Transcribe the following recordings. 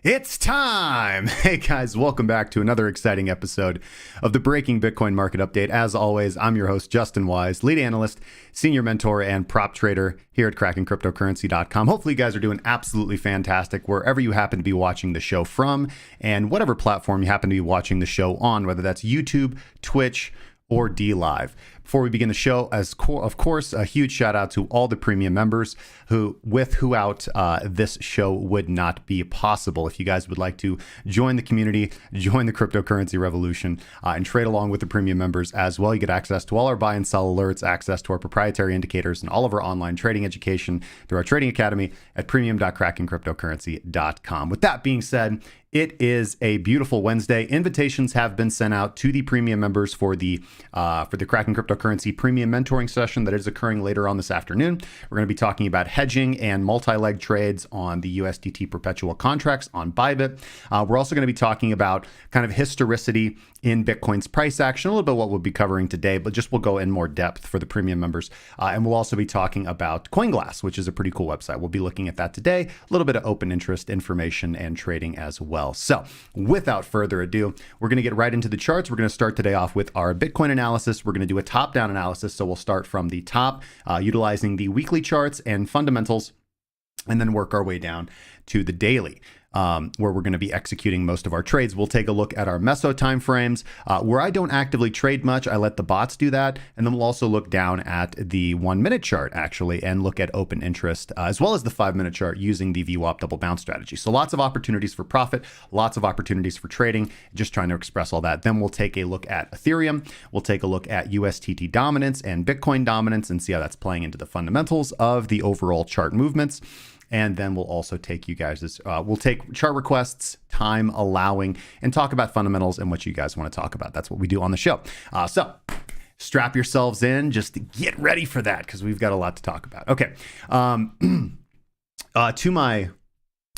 It's time! Hey guys, welcome back to another exciting episode of the Breaking Bitcoin Market Update. As always, I'm your host, Justin Wise, lead analyst, senior mentor, and prop trader here at KrakenCryptocurrency.com. Hopefully you guys are doing absolutely fantastic wherever you happen to be watching the show from and whatever platform you happen to be watching the show on, whether that's YouTube, Twitch, or DLive. Before we begin the show, of course, a huge shout out to all the premium members without this show would not be possible. If you guys would like to join the community, join the cryptocurrency revolution, and trade along with the premium members as well, you get access to all our buy and sell alerts, access to our proprietary indicators, and all of our online trading education through our trading academy at premium.krakencryptocurrency.com. With that being said, it is a beautiful Wednesday. Invitations have been sent out to the premium members for the Kraken Cryptocurrency premium mentoring session that is occurring later on this afternoon. We're going to be talking about hedging and multi-leg trades on the USDT perpetual contracts on Bybit. We're also going to be talking about kind of historicity in Bitcoin's price action, a little bit what we'll be covering today, but just we'll go in more depth for the premium members. And we'll also be talking about CoinGlass, which is a pretty cool website. We'll be looking at that today, a little bit of open interest information and trading as well. So without further ado, we're going to get right into the charts. We're going to start today off with our Bitcoin analysis. We're going to do a top-down analysis. So we'll start from the top, utilizing the weekly charts and fundamentals, and then work our way down to the daily, where we're going to be executing most of our trades. We'll take a look at our Meso timeframes, where I don't actively trade much. I let the bots do that. And then we'll also look down at the 1 minute chart, actually, and look at open interest, as well as the 5 minute chart using the VWAP double bounce strategy. So lots of opportunities for profit, lots of opportunities for trading, just trying to express all that. Then we'll take a look at Ethereum. We'll take a look at USDT dominance and Bitcoin dominance and see how that's playing into the fundamentals of the overall chart movements. And then we'll also take you guys, we'll take chart requests, time allowing, and talk about fundamentals and what you guys want to talk about. That's what we do on the show. So strap yourselves in, just get ready for that, because we've got a lot to talk about. Okay. To my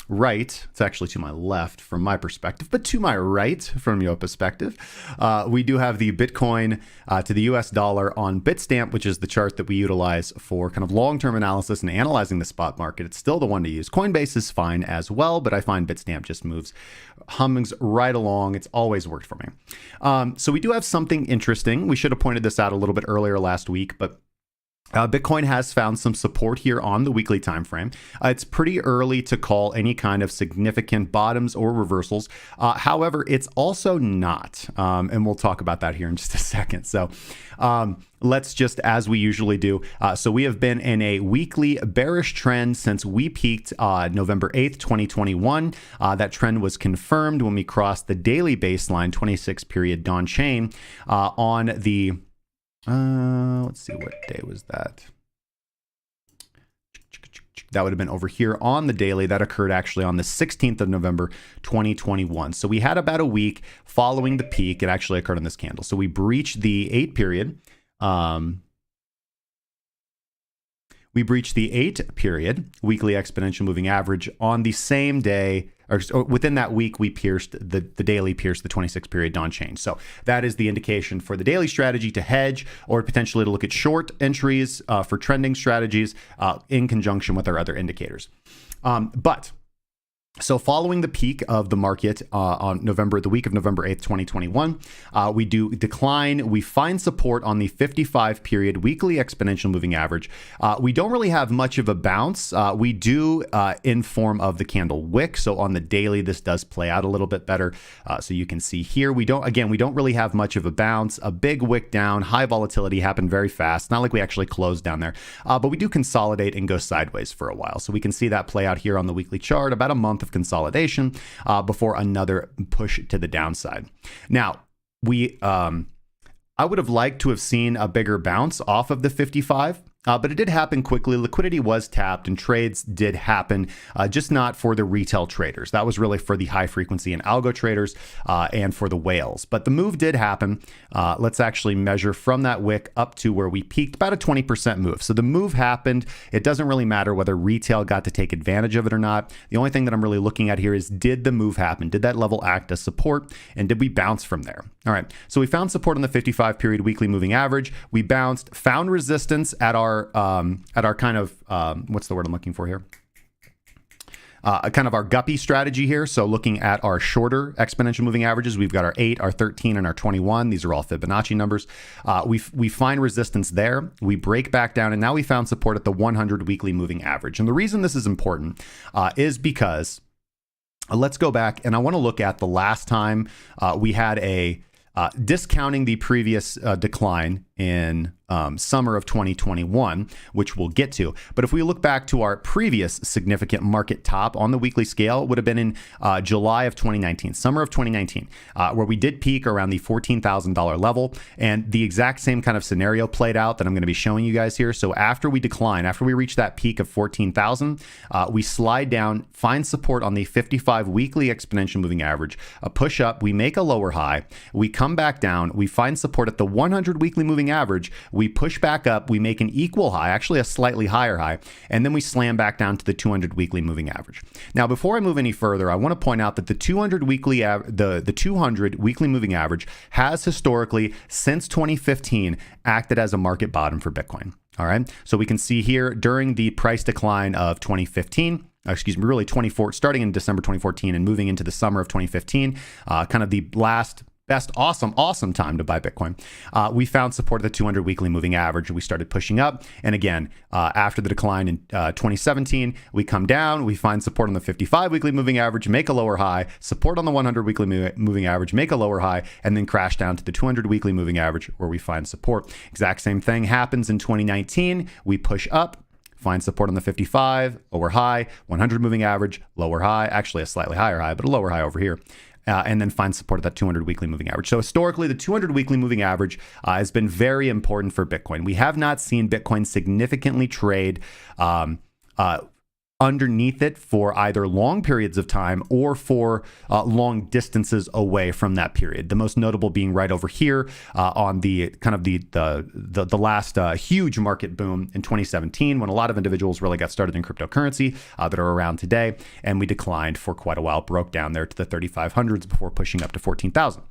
right, it's actually to my left from my perspective, but to my right from your perspective, we do have the Bitcoin to the US dollar on Bitstamp, which is the chart that we utilize for kind of long-term analysis and analyzing the spot market. It's still the one to use. Coinbase is fine as well, but I find Bitstamp just hummings right along. It's always worked for me. So we do have something interesting. We should have pointed this out a little bit earlier last week, but Bitcoin has found some support here on the weekly time frame. It's pretty early to call any kind of significant bottoms or reversals. However, it's also not, and we'll talk about that here in just a second. So let's just, as we usually do, so we have been in a weekly bearish trend since we peaked November 8th, 2021. That trend was confirmed when we crossed the daily baseline 26 period Donchian on the let's see, what day was that? That would have been over here on the daily. That occurred actually on the 16th of November, 2021. So we had about a week following the peak. It actually occurred on this candle. So we breached the 8 period. We breached the 8-period weekly exponential moving average on the same day, or within that week, we pierced the daily pierced the 26-period Donchian. So that is the indication for the daily strategy to hedge or potentially to look at short entries for trending strategies in conjunction with our other indicators. So following the peak of the market on the week of November 8th, 2021, we do decline. We find support on the 55-period weekly exponential moving average. We don't really have much of a bounce. We do in form of the candle wick. So on the daily, this does play out a little bit better. So you can see here, we don't really have much of a bounce. A big wick down, high volatility happened very fast. Not like we actually closed down there, but we do consolidate and go sideways for a while. So we can see that play out here on the weekly chart, about a month of consolidation before another push to the downside. Now, I would have liked to have seen a bigger bounce off of the 55. But it did happen quickly. Liquidity was tapped and trades did happen, just not for the retail traders. That was really for the high frequency and algo traders and for the whales. But the move did happen. Let's actually measure from that wick up to where we peaked, about a 20% move. So the move happened. It doesn't really matter whether retail got to take advantage of it or not. The only thing that I'm really looking at here is, did the move happen? Did that level act as support? And did we bounce from there? All right. So we found support on the 55-period weekly moving average. We bounced, found resistance at our kind of what's the word I'm looking for here? Kind of our guppy strategy here. So looking at our shorter exponential moving averages, we've got our 8, our 13, and our 21. These are all Fibonacci numbers. We find resistance there. We break back down, and now we found support at the 100 weekly moving average. And the reason this is important is because let's go back, and I want to look at the last time we had a discounting the previous decline in summer of 2021, which we'll get to. But if we look back to our previous significant market top on the weekly scale, would have been in July of 2019, summer of 2019, where we did peak around the $14,000 level. And the exact same kind of scenario played out that I'm going to be showing you guys here. So after we decline, after we reach that peak of 14,000, we slide down, find support on the 55 weekly exponential moving average, a push up, we make a lower high, we come back down, we find support at the 100 weekly moving average, we push back up, we make an equal high, actually a slightly higher high, and then we slam back down to the 200 weekly moving average. Now, before I move any further, I want to point out that the 200 weekly the 200 weekly moving average has historically, since 2015, acted as a market bottom for Bitcoin. All right, so we can see here during the price decline of 2015. Really starting in December 2014 and moving into the summer of 2015, kind of the best awesome time to buy Bitcoin. We found support at the 200 weekly moving average. We started pushing up. And again, after the decline in 2017, we come down, we find support on the 55 weekly moving average, make a lower high, support on the 100 weekly moving average, make a lower high, and then crash down to the 200 weekly moving average where we find support. Exact same thing happens in 2019. We push up, find support on the 55, lower high, 100 moving average, lower high, actually a slightly higher high, but a lower high over here. And then find support at that 200 weekly moving average. So historically, the 200 weekly moving average has been very important for Bitcoin. We have not seen Bitcoin significantly trade underneath it for either long periods of time or for long distances away from that period. The most notable being right over here on the kind of the last huge market boom in 2017, when a lot of individuals really got started in cryptocurrency that are around today, and we declined for quite a while, broke down there to the 3,500s before pushing up to 14,000.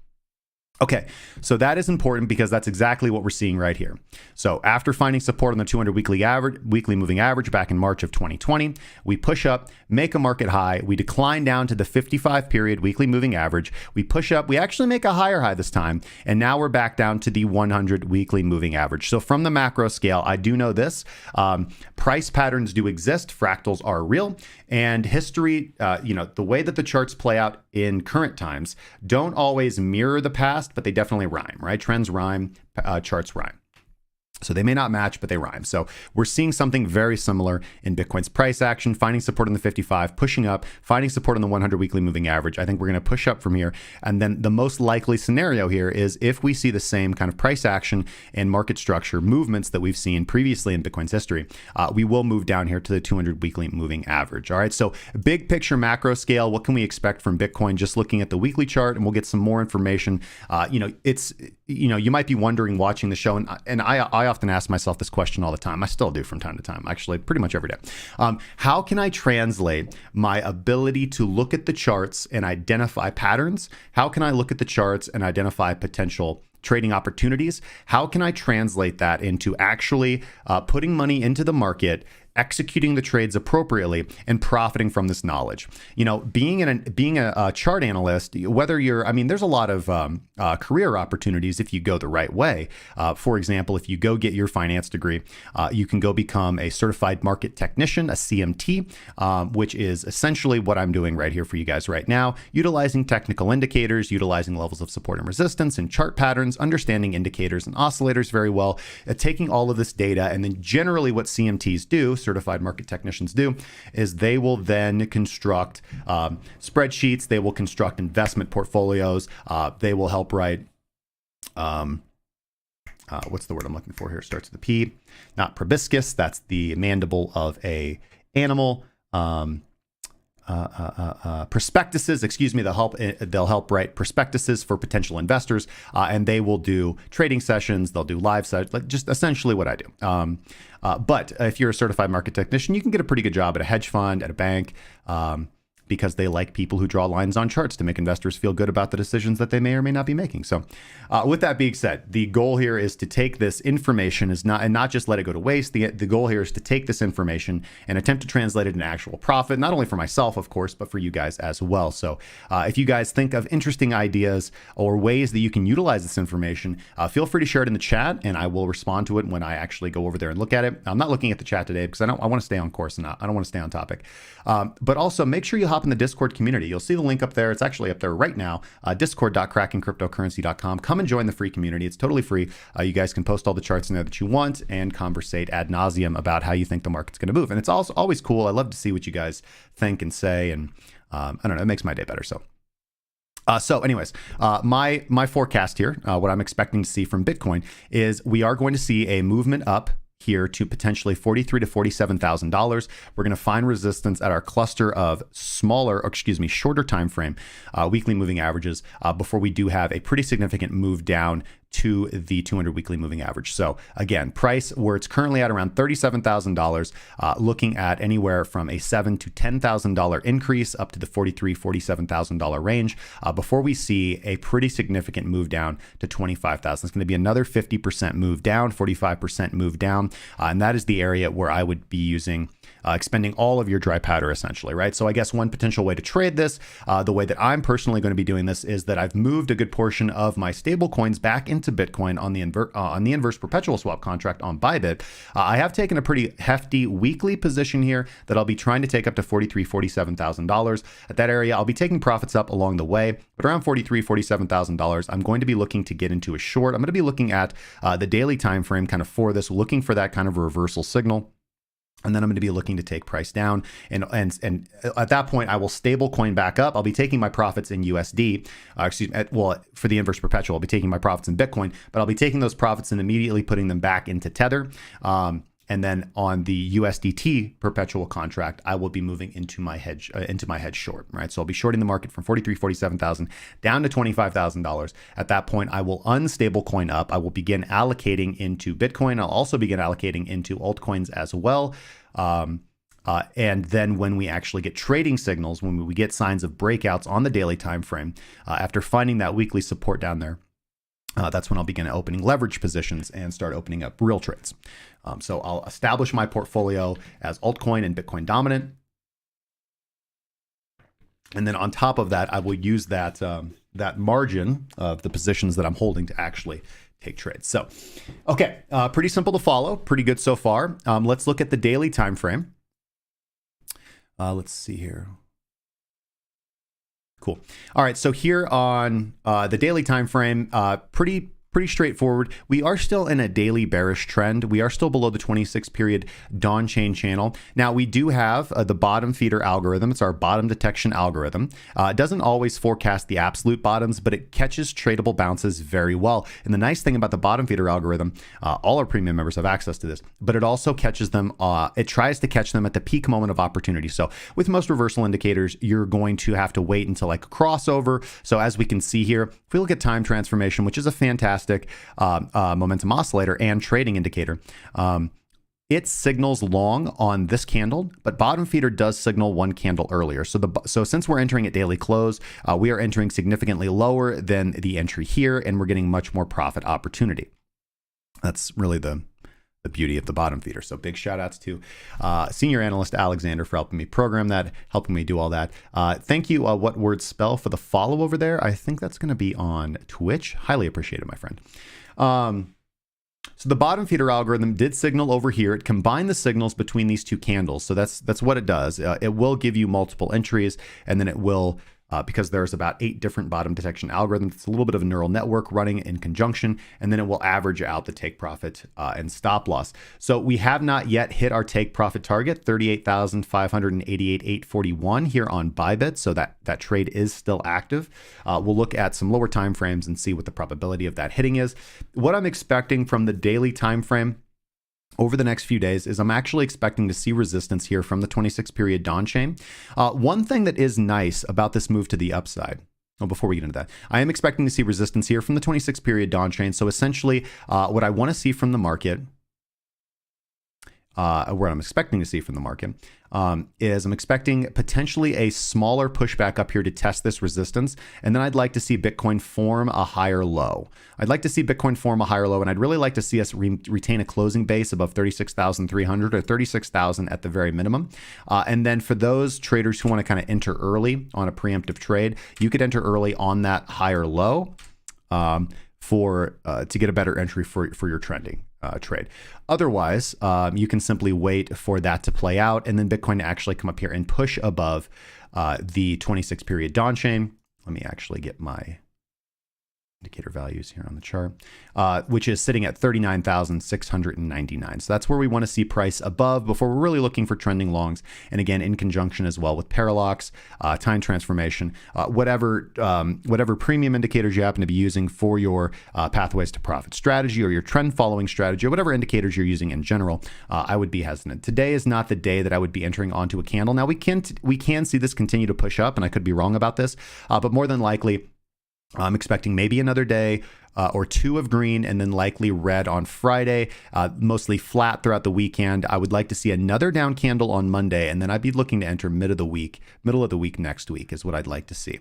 Okay, so that is important because that's exactly what we're seeing right here. So after finding support on the 200 weekly moving average back in March of 2020, we push up, make a market high, we decline down to the 55 period weekly moving average, we push up, we actually make a higher high this time, and now we're back down to the 100 weekly moving average. So from the macro scale, I do know this, price patterns do exist, fractals are real, and history, the way that the charts play out in current times don't always mirror the past, but they definitely rhyme, right? Trends rhyme, charts rhyme. So they may not match, but they rhyme. So we're seeing something very similar in Bitcoin's price action, finding support in the 55, pushing up, finding support on the 100 weekly moving average. I think we're going to push up from here. And then the most likely scenario here is if we see the same kind of price action and market structure movements that we've seen previously in Bitcoin's history, we will move down here to the 200 weekly moving average. All right. So big picture macro scale, what can we expect from Bitcoin? Just looking at the weekly chart, and we'll get some more information. You might be wondering watching the show, and I often ask myself this question all the time. I still do from time to time, actually, pretty much every day. How can I translate my ability to look at the charts and identify patterns? How can I look at the charts and identify potential trading opportunities? How can I translate that into actually putting money into the market, executing the trades appropriately, and profiting from this knowledge? Being a chart analyst, whether there's a lot of career opportunities if you go the right way. For example, if you go get your finance degree, you can go become a certified market technician, a CMT, which is essentially what I'm doing right here for you guys right now, utilizing technical indicators, utilizing levels of support and resistance and chart patterns, understanding indicators and oscillators very well, taking all of this data, and then generally what CMTs do, certified market technicians do, is they will then construct spreadsheets, they will construct investment portfolios, they will help write what's the word I'm looking for here? It starts with a P, not proboscis. That's the mandible of a animal. Prospectuses, excuse me. They'll help write prospectuses for potential investors, and they will do trading sessions. They'll do live sessions, like just essentially what I do. But if you're a certified market technician, you can get a pretty good job at a hedge fund, at a bank, because they like people who draw lines on charts to make investors feel good about the decisions that they may or may not be making. So with that being said, the goal here is to take this information and not just let it go to waste. The goal here is to take this information and attempt to translate it into actual profit, not only for myself, of course, but for you guys as well. So if you guys think of interesting ideas or ways that you can utilize this information, feel free to share it in the chat, and I will respond to it when I actually go over there and look at it. I'm not looking at the chat today because I want to stay on course and I don't want to stay on topic. But also make sure you hop in the Discord community. You'll see the link up there. It's actually up there right now, discord.krakencryptocurrency.com. Come and join the free community. It's totally free. You guys can post all the charts in there that you want and conversate ad nauseum about how you think the market's going to move. And it's also always cool. I love to see what you guys think and say. And I don't know, it makes my day better. So anyways, my forecast here, what I'm expecting to see from Bitcoin is we are going to see a movement up here to potentially $43,000 to $47,000. We're going to find resistance at our cluster of shorter time frame weekly moving averages before we do have a pretty significant move down to the 200 weekly moving average. So again, price where it's currently at around $37,000, looking at anywhere from a $7,000 to $10,000 increase up to the $43,000, $47,000 range before we see a pretty significant move down to $25,000. It's going to be another 50% move down, 45% move down, and that is the area where I would be using expending all of your dry powder essentially, right? So I guess one potential way to trade this, the way that I'm personally going to be doing this, is that I've moved a good portion of my stable coins back into Bitcoin on the inverse perpetual swap contract on Bybit. I have taken a pretty hefty weekly position here that I'll be trying to take up to $43,000, $47,000. At that area, I'll be taking profits up along the way, but around $43,000, $47,000, I'm going to be looking to get into a short. I'm going to be looking at the daily time frame kind of for this, looking for that kind of reversal signal. And then I'm going to be looking to take price down. And at that point, I will stable coin back up. I'll be taking my profits in USD. For the inverse perpetual, I'll be taking my profits in Bitcoin, but I'll be taking those profits and immediately putting them back into Tether. And then on the USDT perpetual contract, I will be moving into my hedge short, right? So I'll be shorting the market from $43,000, $47,000 down to $25,000. At that point, I will unstable coin up. I will begin allocating into Bitcoin. I'll also begin allocating into altcoins as well. And then when we actually get trading signals, when we get signs of breakouts on the daily time frame, after finding that weekly support down there, that's when I'll begin opening leverage positions and start opening up real trades. So I'll establish my portfolio as altcoin and Bitcoin dominant. And then on top of that, I will use that margin of the positions that I'm holding to actually take trades. So, okay, pretty simple to follow, pretty good so far. Let's look at the daily time frame. Let's see here. Cool. All right, so here on the daily time frame, pretty pretty straightforward. We are still in a daily bearish trend. We are still below the 26 period Donchian channel. Now we do have the bottom feeder algorithm. It's our bottom detection algorithm. It doesn't always forecast the absolute bottoms, but it catches tradable bounces very well. And the nice thing about the bottom feeder algorithm, all our premium members have access to this, but it also catches them, it tries to catch them at the peak moment of opportunity. So with most reversal indicators, you're going to have to wait until like a crossover. So as we can see here, if we look at time transformation, which is a fantastic momentum oscillator and trading indicator, it signals long on this candle, but bottom feeder does signal one candle earlier. So since we're entering at daily close, we are entering significantly lower than the entry here, and we're getting much more profit opportunity. That's really the beauty of the bottom feeder. So big shout outs to senior analyst Alexander for helping me program that, helping me do all that. Thank you, What Word Spell, for the follow over there. I think that's going to be on Twitch. Highly appreciated, my friend. So the bottom feeder algorithm did signal over here. It combined the signals between these two candles. So that's what it does. It will give you multiple entries, and then it will, because there's about 8 different bottom detection algorithms, it's a little bit of a neural network running in conjunction, and then it will average out the take profit and stop loss. So we have not yet hit our take profit target, 38,588.841 here on Bybit. So that trade is still active. We'll look at some lower time frames and see what the probability of that hitting is. What I'm expecting from the daily time frame over the next few days is I'm actually expecting to see resistance here from the 26 period Donchian. One thing that is nice about this move to the upside, well, before we get into that, I am expecting to see resistance here from the 26 period Donchian. So essentially what I want to see from the market, what I'm expecting to see from the market is I'm expecting potentially a smaller pushback up here to test this resistance. And then I'd like to see Bitcoin form a higher low. I'd like to see Bitcoin form a higher low, and I'd really like to see us retain a closing base above 36,300 or 36,000 at the very minimum. And then for those traders who want to kind of enter early on a preemptive trade, you could enter early on that higher low to get a better entry for your trending trade. Otherwise, you can simply wait for that to play out and then Bitcoin to actually come up here and push above the 26 period Donchian. Let me actually get my indicator values here on the chart, which is sitting at 39,699. So that's where we want to see price above before we're really looking for trending longs. And again, in conjunction as well with parallax, time transformation, whatever premium indicators you happen to be using for your pathways to profit strategy or your trend following strategy or whatever indicators you're using in general, I would be hesitant. Today is not the day that I would be entering onto a candle. Now we can see this continue to push up, and I could be wrong about this, but more than likely, I'm expecting maybe another day or two of green and then likely red on Friday, mostly flat throughout the weekend. I would like to see another down candle on Monday, and then I'd be looking to enter middle of the week next week is what I'd like to see.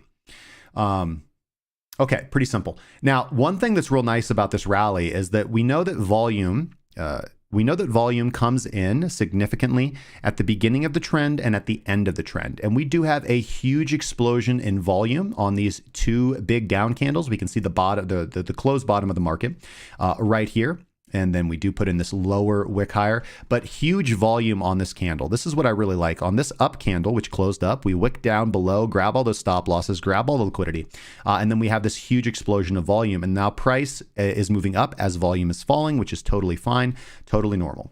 Okay, pretty simple. Now, one thing that's real nice about this rally is that we know that volume comes in significantly at the beginning of the trend and at the end of the trend. And we do have a huge explosion in volume on these two big down candles. We can see the bottom, the closed bottom of the market right here. And then we do put in this lower wick higher, but huge volume on this candle. This is what I really like. On this up candle, which closed up, we wick down below, grab all those stop losses, grab all the liquidity, and then we have this huge explosion of volume. And now price is moving up as volume is falling, which is totally fine, totally normal.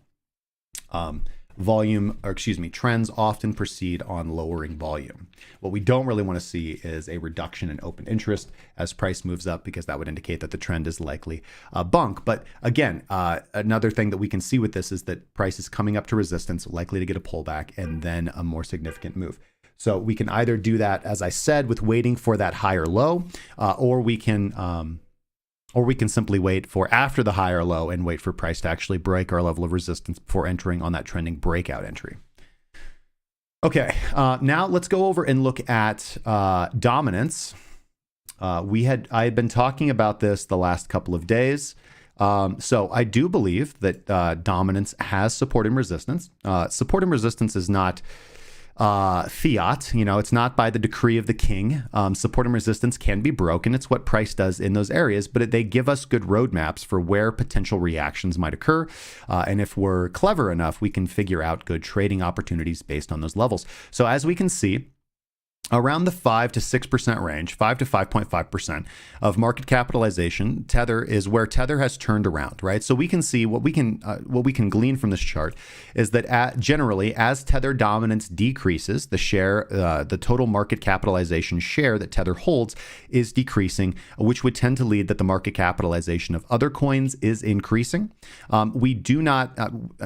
Trends often proceed on lowering volume. What we don't really want to see is a reduction in open interest as price moves up, because that would indicate that the trend is likely a bunk. But again, another thing that we can see with this is that price is coming up to resistance, likely to get a pullback and then a more significant move. So we can either do that, as I said, with waiting for that higher low, or we can simply wait for after the higher low and wait for price to actually break our level of resistance before entering on that trending breakout entry. Okay, now let's go over and look at dominance. I had been talking about this the last couple of days. So I do believe that dominance has support and resistance. Support and resistance is not fiat, it's not by the decree of the king. Support and resistance can be broken. It's what price does in those areas, but they give us good roadmaps for where potential reactions might occur. And if we're clever enough, we can figure out good trading opportunities based on those levels. So as we can see, around the 5 to 6% range, 5 to 5.5% of market capitalization. Tether is where Tether has turned around, right? So we can see what we can glean from this chart is that generally, as Tether dominance decreases, the share, the total market capitalization share that Tether holds is decreasing, which would tend to lead that the market capitalization of other coins is increasing. We do not,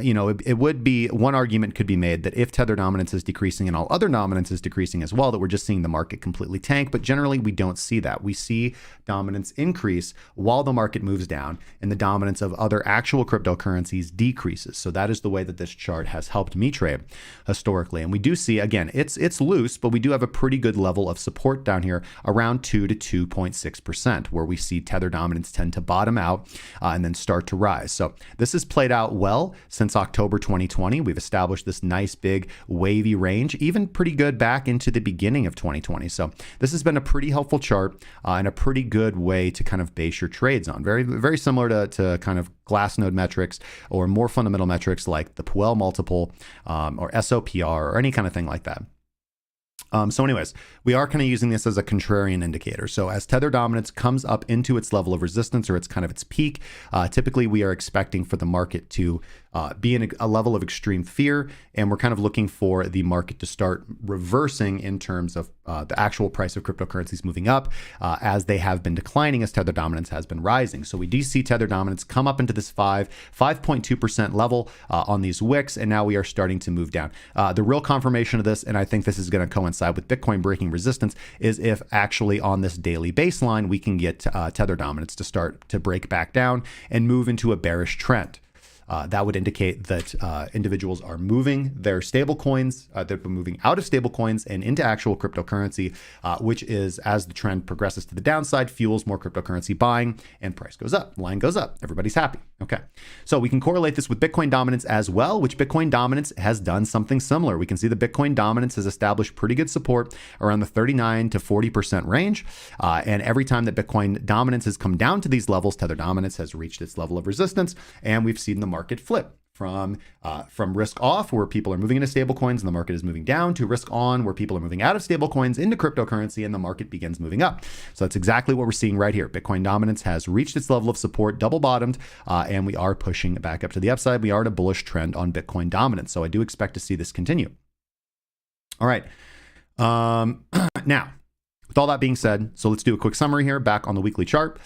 it would be, one argument could be made that if Tether dominance is decreasing and all other dominance is decreasing as well, that we're just seeing the market completely tank. But generally, we don't see that. We see dominance increase while the market moves down, and the dominance of other actual cryptocurrencies decreases. So that is the way that this chart has helped me trade historically. And we do see, again, it's loose, but we do have a pretty good level of support down here around 2 to 2.6%, where we see Tether dominance tend to bottom out and then start to rise. So this has played out well since October 2020. We've established this nice big wavy range, even pretty good back into the beginning of 2020. So this has been a pretty helpful chart and a pretty good way to kind of base your trades on. Very, very similar to kind of Glassnode metrics or more fundamental metrics like the Puel multiple or SOPR or any kind of thing like that. So anyways, we are kind of using this as a contrarian indicator. So as Tether dominance comes up into its level of resistance or it's kind of its peak, typically we are expecting for the market to be in a level of extreme fear. And we're kind of looking for the market to start reversing in terms of the actual price of cryptocurrencies moving up as they have been declining as Tether dominance has been rising. So we do see Tether dominance come up into this 5.2% level on these wicks. And now we are starting to move down. The real confirmation of this, and I think this is going to coincide with Bitcoin breaking resistance, is if actually on this daily baseline, we can get Tether dominance to start to break back down and move into a bearish trend. That would indicate that individuals are moving their stable coins, they're moving out of stable coins and into actual cryptocurrency, which is, as the trend progresses to the downside, fuels more cryptocurrency buying and price goes up, line goes up, everybody's happy. Okay, so we can correlate this with Bitcoin dominance as well, which Bitcoin dominance has done something similar. We can see the Bitcoin dominance has established pretty good support around the 39 to 40% range. And every time that Bitcoin dominance has come down to these levels, Tether dominance has reached its level of resistance, and we've seen the market flip from risk off, where people are moving into stable coins and the market is moving down, to risk on, where people are moving out of stable coins into cryptocurrency and the market begins moving up. So that's exactly what we're seeing right here. Bitcoin dominance has reached its level of support, double bottomed, and we are pushing back up to the upside. We are in a bullish trend on Bitcoin dominance. So I do expect to see this continue. All right. Now, with all that being said, so let's do a quick summary here back on the weekly chart.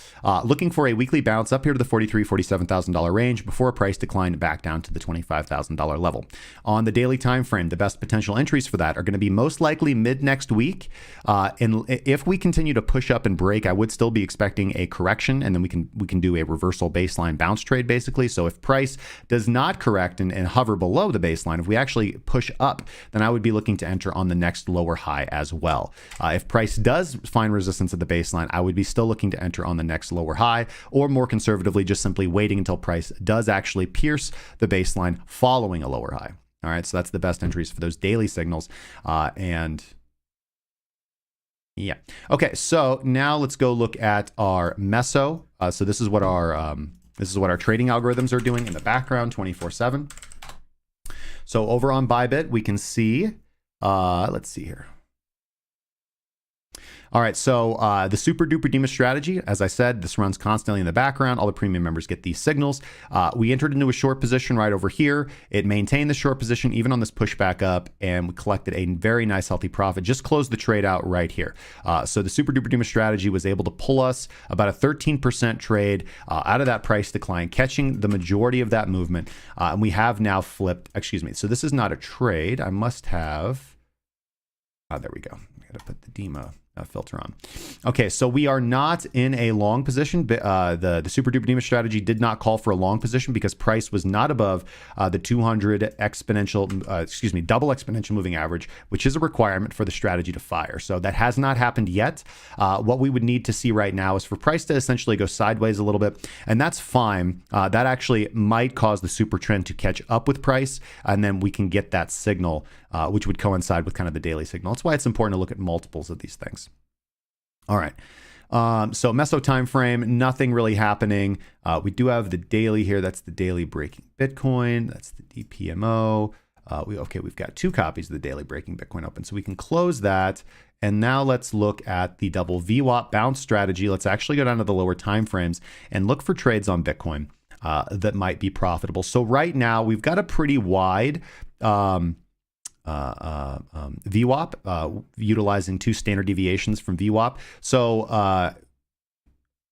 Looking for a weekly bounce up here to the $43,000, $47,000 range before a price decline back down to the $25,000 level. On the daily time frame, the best potential entries for that are going to be most likely mid next week. And if we continue to push up and break, I would still be expecting a correction, and then we can do a reversal baseline bounce trade basically. So if price does not correct and hover below the baseline, if we actually push up, then I would be looking to enter on the next lower high as well. If price does find resistance at the baseline, I would be still looking to enter on the next lower high, or more conservatively, just simply waiting until price does actually pierce the baseline following a lower high. All right, so that's the best entries for those daily signals. And yeah, okay, so now let's go look at our Meso. So this is what our trading algorithms are doing in the background 24/7. So over on Bybit, we can see, let's see here. All right, so the super duper DEMA strategy, as I said, this runs constantly in the background. All the premium members get these signals. We entered into a short position right over here. It maintained the short position even on this pushback up, and we collected a very nice healthy profit. Just closed the trade out right here. So the super duper DEMA strategy was able to pull us about a 13% trade out of that price decline, catching the majority of that movement. And we have now flipped, excuse me, so this is not a trade. I must have, there we go. I gotta put the DEMA filter on. Okay, so we are not in a long position. The super duper DEMA strategy did not call for a long position because price was not above the 200 exponential, double exponential moving average, which is a requirement for the strategy to fire. So that has not happened yet. What we would need to see right now is for price to essentially go sideways a little bit, and that's fine. That actually might cause the super trend to catch up with price, and then we can get that signal, which would coincide with kind of the daily signal. That's why it's important to look at multiples of these things. All right. So Meso time frame, nothing really happening. We do have the daily here. That's the daily breaking Bitcoin. That's the DPMO. we've got 2 copies of the daily breaking Bitcoin open. So we can close that. And now let's look at the double VWAP bounce strategy. Let's actually go down to the lower time frames and look for trades on Bitcoin that might be profitable. So right now we've got a pretty wide VWAP, utilizing 2 standard deviations from VWAP. So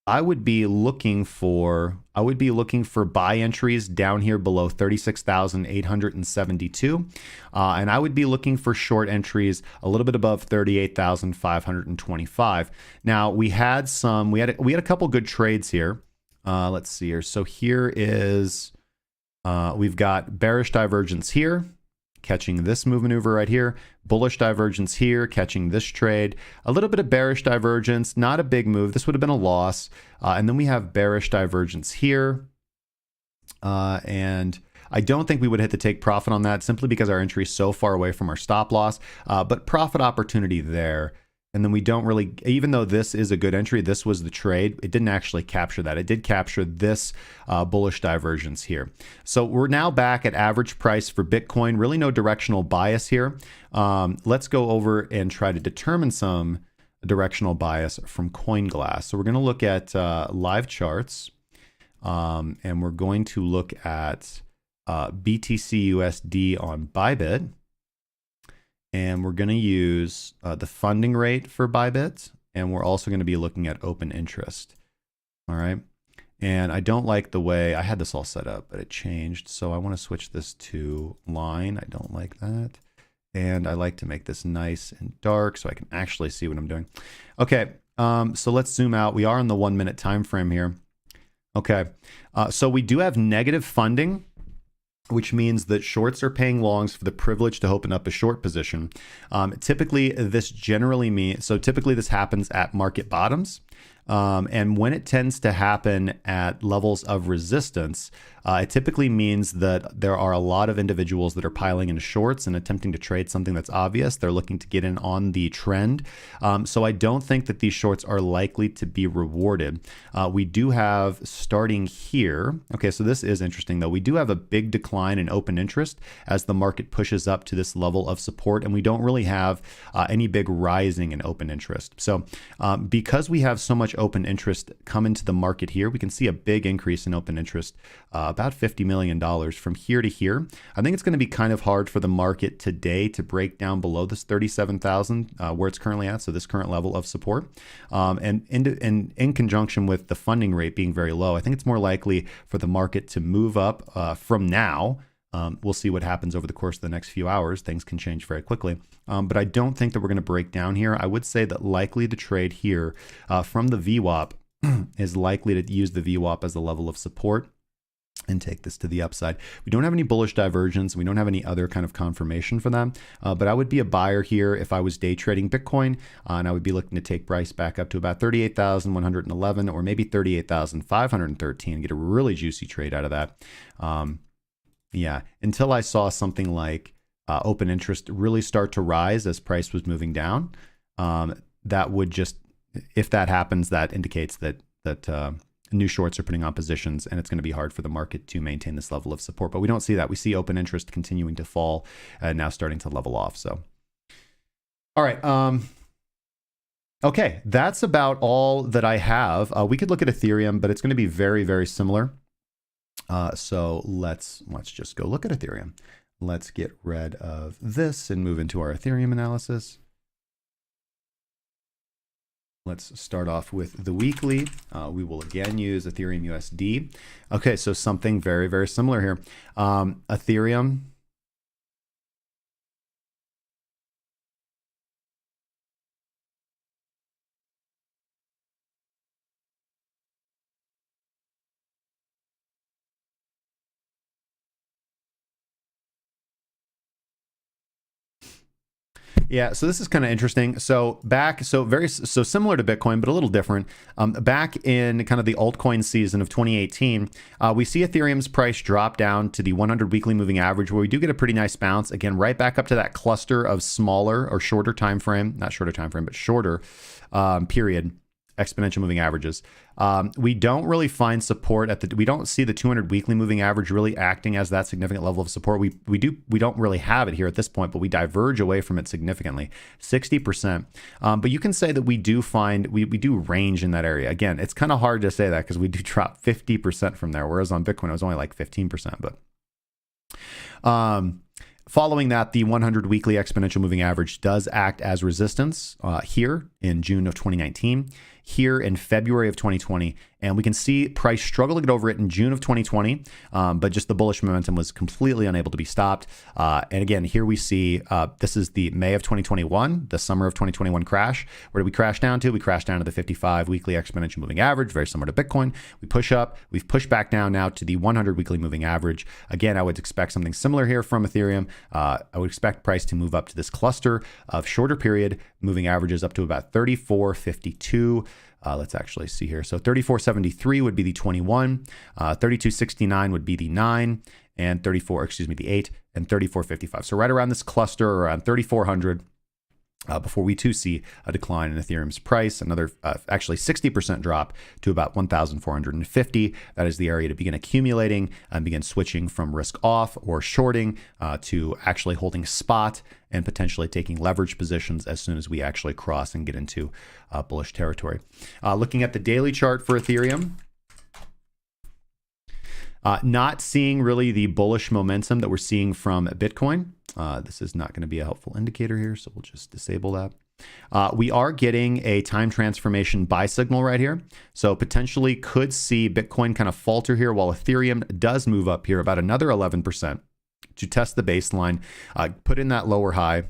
I would be looking for buy entries down here below 36,872, and I would be looking for short entries a little bit above 38,525. Now we had a couple good trades here. Let's see here. So here is we've got bearish divergence here, catching this move maneuver right here, bullish divergence here, catching this trade, a little bit of bearish divergence, not a big move. This would have been a loss. And then we have bearish divergence here. And I don't think we would hit the take profit on that simply because our entry is so far away from our stop loss, but profit opportunity there. And then we don't really, even though this is a good entry, this was the trade, it didn't actually capture that. It did capture this bullish divergence here. So we're now back at average price for Bitcoin, really no directional bias here. Let's go over and try to determine some directional bias from CoinGlass. So we're going to look at live charts, and we're going to look at BTC USD on Bybit. And we're going to use the funding rate for Bybit, and we're also going to be looking at open interest. All right. And I don't like the way I had this all set up, but it changed. So I want to switch this to line. I don't like that. And I like to make this nice and dark so I can actually see what I'm doing. Okay. So let's zoom out. We are in the 1 minute time frame here. Okay. So we do have negative funding, which means that shorts are paying longs for the privilege to open up a short position. Typically, this happens at market bottoms. And when it tends to happen at levels of resistance, it typically means that there are a lot of individuals that are piling into shorts and attempting to trade something that's obvious. They're looking to get in on the trend. So I don't think that these shorts are likely to be rewarded. We do have starting here. Okay, so this is interesting though. We do have a big decline in open interest as the market pushes up to this level of support, and we don't really have any big rising in open interest. So because we have so much open interest come into the market here, we can see a big increase in open interest, about $50 million from here to here. I think it's going to be kind of hard for the market today to break down below this 37,000 where it's currently at, so this current level of support. And in conjunction with the funding rate being very low, I think it's more likely for the market to move up from now. We'll see what happens over the course of the next few hours. Things can change very quickly. But I don't think that we're going to break down here. I would say that likely the trade here from the VWAP is likely to use the VWAP as a level of support and take this to the upside. We don't have any bullish divergence. We don't have any other kind of confirmation for them. But I would be a buyer here if I was day trading Bitcoin, and I would be looking to take price back up to about 38,111 or maybe 38,513, get a really juicy trade out of that. Yeah, until I saw something like open interest really start to rise as price was moving down. That would just, if that happens, that indicates that new shorts are putting on positions, and it's going to be hard for the market to maintain this level of support. But we don't see that. We see open interest continuing to fall and now starting to level off. So, all right. Okay, that's about all that I have. We could look at Ethereum, but it's going to be very, very similar. So let's just go look at Ethereum. Let's get rid of this and move into our Ethereum analysis. Let's start off with the weekly. We will again use Ethereum USD. Okay, so something very, very similar here. Ethereum. Yeah, so this is kind of interesting. So similar to Bitcoin, but a little different. Back in kind of the altcoin season of 2018, we see Ethereum's price drop down to the 100 weekly moving average, where we do get a pretty nice bounce. Again, right back up to that cluster of smaller or shorter time frame, not shorter time frame, but shorter period exponential moving averages. We don't really find support we don't see the 200 weekly moving average really acting as that significant level of support. We don't really have it here at this point, but we diverge away from it significantly, 60%. But you can say that we do find, we do range in that area. Again, it's kind of hard to say that because we do drop 50% from there, whereas on Bitcoin, it was only like 15%. But following that, the 100 weekly exponential moving average does act as resistance here in June of 2019, here in February of 2020, and we can see price struggle to get over it in June of 2020, but just the bullish momentum was completely unable to be stopped. And again, here we see this is the May of 2021, the summer of 2021 crash. Where did we crash down to? We crashed down to the 55 weekly exponential moving average, very similar to Bitcoin. We push up, we've pushed back down now to the 100 weekly moving average. Again, I would expect something similar here from Ethereum. I would expect price to move up to this cluster of shorter period moving averages up to about 34.52. Let's actually see here. So 34.73 would be the 21, 32.69 would be the 9, and the 8, and 34.55. So right around this cluster, around 3,400. Before we too see a decline in Ethereum's price, another actually 60% drop to about 1,450. That is the area to begin accumulating and begin switching from risk off or shorting to actually holding spot and potentially taking leverage positions as soon as we actually cross and get into bullish territory. Looking at the daily chart for Ethereum, not seeing really the bullish momentum that we're seeing from Bitcoin. This is not going to be a helpful indicator here, so we'll just disable that. We are getting a time transformation buy signal right here. So potentially could see Bitcoin kind of falter here while Ethereum does move up here about another 11% to test the baseline, put in that lower high,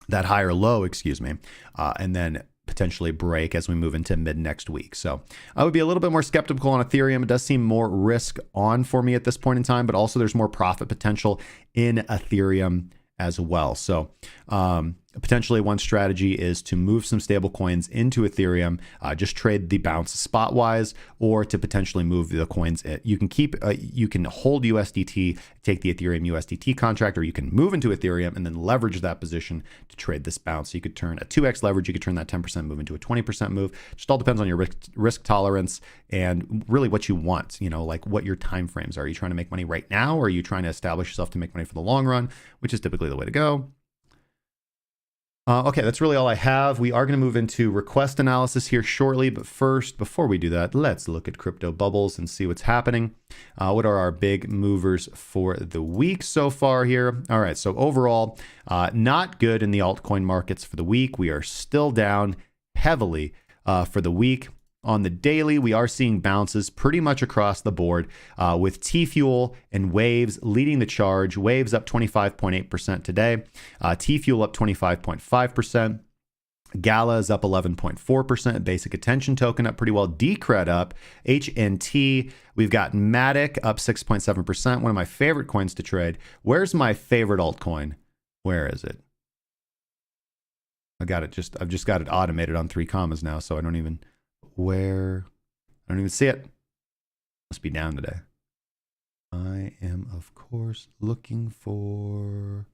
that higher low, excuse me, and then potentially break as we move into mid next week. So I would be a little bit more skeptical on Ethereum. It does seem more risk on for me at this point in time, but also there's more profit potential in Ethereum as well. So potentially one strategy is to move some stable coins into Ethereum, just trade the bounce spot wise, or to potentially move the coins. You can you can hold USDT, take the Ethereum USDT contract, or you can move into Ethereum and then leverage that position to trade this bounce. So you could turn a 2x leverage, you could turn that 10% move into a 20% move. Just all depends on your risk tolerance and really what you want, like what your time frames are. Are you trying to make money right now, or are you trying to establish yourself to make money for the long run, which is typically the way to go. Okay, that's really all I have. We are going to move into request analysis here shortly, but first, before we do that, let's look at crypto bubbles and see what's happening. What are our big movers for the week so far here? All right, so overall, not good in the altcoin markets for the week. We are still down heavily for the week. On the daily, we are seeing bounces pretty much across the board with T-Fuel and Waves leading the charge. Waves up 25.8% today. T-Fuel up 25.5%. Gala is up 11.4%. Basic Attention Token up pretty well. Decred up. HNT. We've got Matic up 6.7%. One of my favorite coins to trade. Where's my favorite altcoin? Where is it? I've just got it automated on 3 commas now, so I don't even see it. Must be down today. I am, of course, looking for...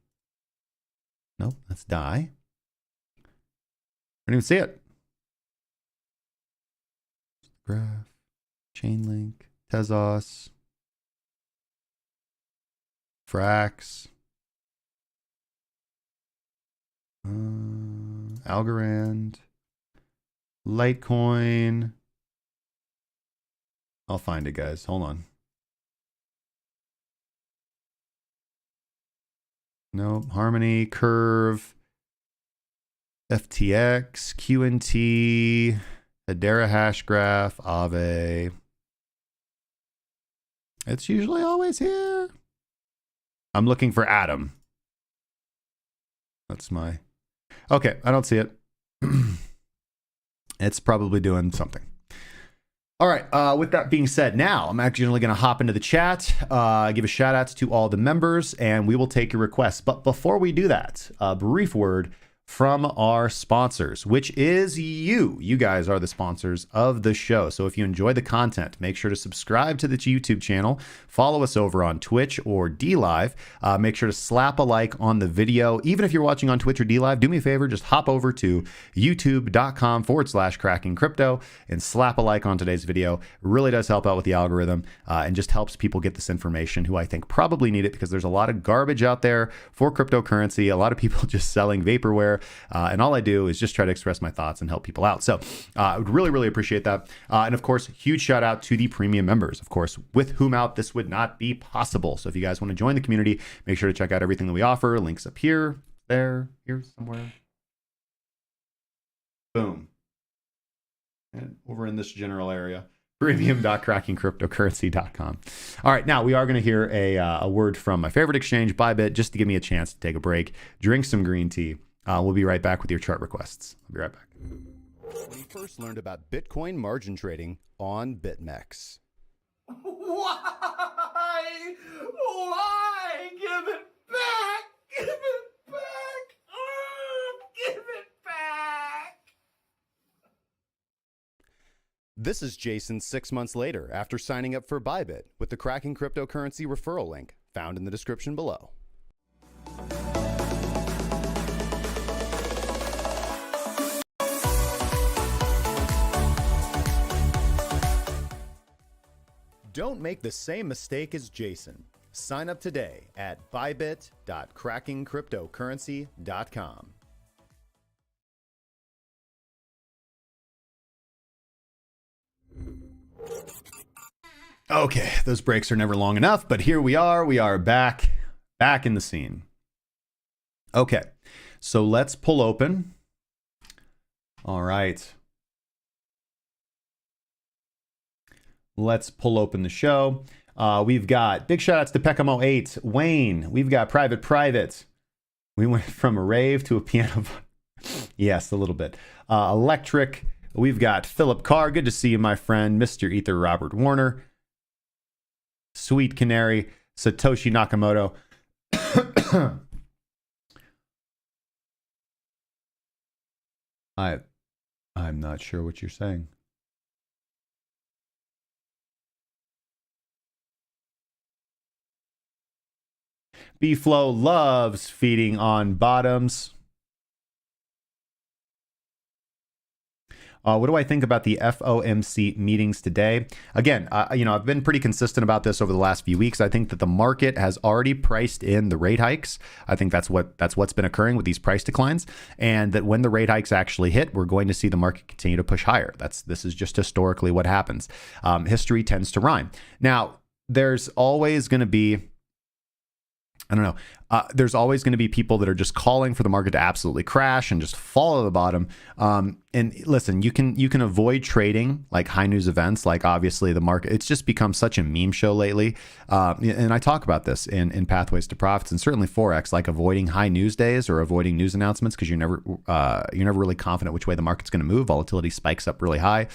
Nope, that's DAI. I don't even see it. Graph, Chainlink, Tezos, Frax, Algorand, Litecoin. I'll find it, guys. Hold on. Nope. Harmony, Curve, FTX, QNT, Hedera Hashgraph, Aave. It's usually always here. I'm looking for Atom. That's my... Okay, I don't see it. It's probably doing something. All right, with that being said, now I'm actually going to hop into the chat, give a shout out to all the members, and we will take your requests. But before we do that, a brief word from our sponsors, which is you. You guys are the sponsors of the show. So if you enjoy the content, make sure to subscribe to the YouTube channel, follow us over on Twitch or DLive. Make sure to slap a like on the video. Even if you're watching on Twitch or DLive, do me a favor, just hop over to youtube.com/cracking crypto and slap a like on today's video. It really does help out with the algorithm and just helps people get this information who I think probably need it, because there's a lot of garbage out there for cryptocurrency, a lot of people just selling vaporware. And all I do is just try to express my thoughts and help people out. So I would really, really appreciate that. And of course, huge shout out to the premium members, of course, with whom out this would not be possible. So if you guys want to join the community, make sure to check out everything that we offer. Links up here, there, here somewhere. Boom. And over in this general area, premium.crackingcryptocurrency.com. All right, now we are going to hear a word from my favorite exchange, Bybit, just to give me a chance to take a break, drink some green tea. We'll be right back with your chart requests. I'll be right back. When you first learned about Bitcoin margin trading on BitMEX. Why? Why? Give it back! Give it back! Give it back! This is Jason 6 months later after signing up for Bybit with the Cracking Cryptocurrency referral link found in the description below. Don't make the same mistake as Jason. Sign up today at bybit.crackingcryptocurrency.com. Okay, those breaks are never long enough, but here we are back in the scene. Okay, so let's pull open. All right. Let's pull open the show. We've got big shout outs to Peckham08, Wayne. We've got Private. We went from a rave to a piano. Yes, a little bit. Electric. We've got Philip Carr. Good to see you, my friend. Mr. Ether Robert Warner. Sweet Canary. Satoshi Nakamoto. I'm not sure what you're saying. B-Flow loves feeding on bottoms. What do I think about the FOMC meetings today? Again, I've been pretty consistent about this over the last few weeks. I think that the market has already priced in the rate hikes. I think that's what's been occurring with these price declines, and that when the rate hikes actually hit, we're going to see the market continue to push higher. This is just historically what happens. History tends to rhyme. Now, there's always going to be, I don't know. There's always going to be people that are just calling for the market to absolutely crash and just fall to the bottom. And listen, you can avoid trading like high news events. Like obviously the market, it's just become such a meme show lately. And I talk about this in Pathways to Profits and certainly Forex, like avoiding high news days or avoiding news announcements because you're never really confident which way the market's going to move. Volatility spikes up really high.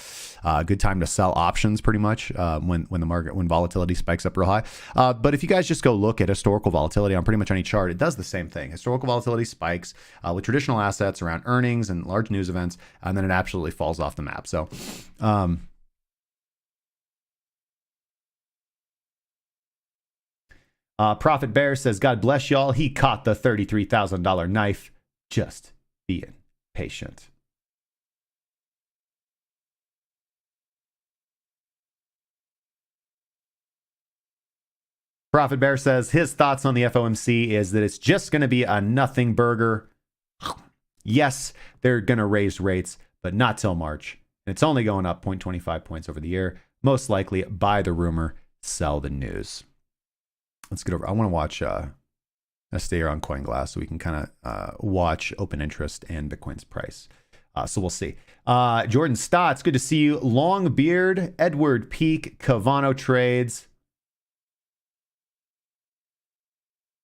Good time to sell options pretty much when volatility spikes up real high. But if you guys just go look at historical volatility on pretty much any chart, it does the same thing. Historical volatility spikes with traditional assets around earnings and large news events, and then it absolutely falls off the map. So Prophet Bear says, God bless y'all. He caught the $33,000 knife. Just being patient. Prophet Bear says his thoughts on the FOMC is that it's just going to be a nothing burger. Yes, they're going to raise rates, but not till March. And it's only going up 0.25 points over the year. Most likely buy the rumor, sell the news. Let's get over. I want to watch. Let's stay here on CoinGlass so we can kind of watch open interest and Bitcoin's price. So we'll see. Jordan Stotts, good to see you. Longbeard, Edward Peak, Cavano Trades.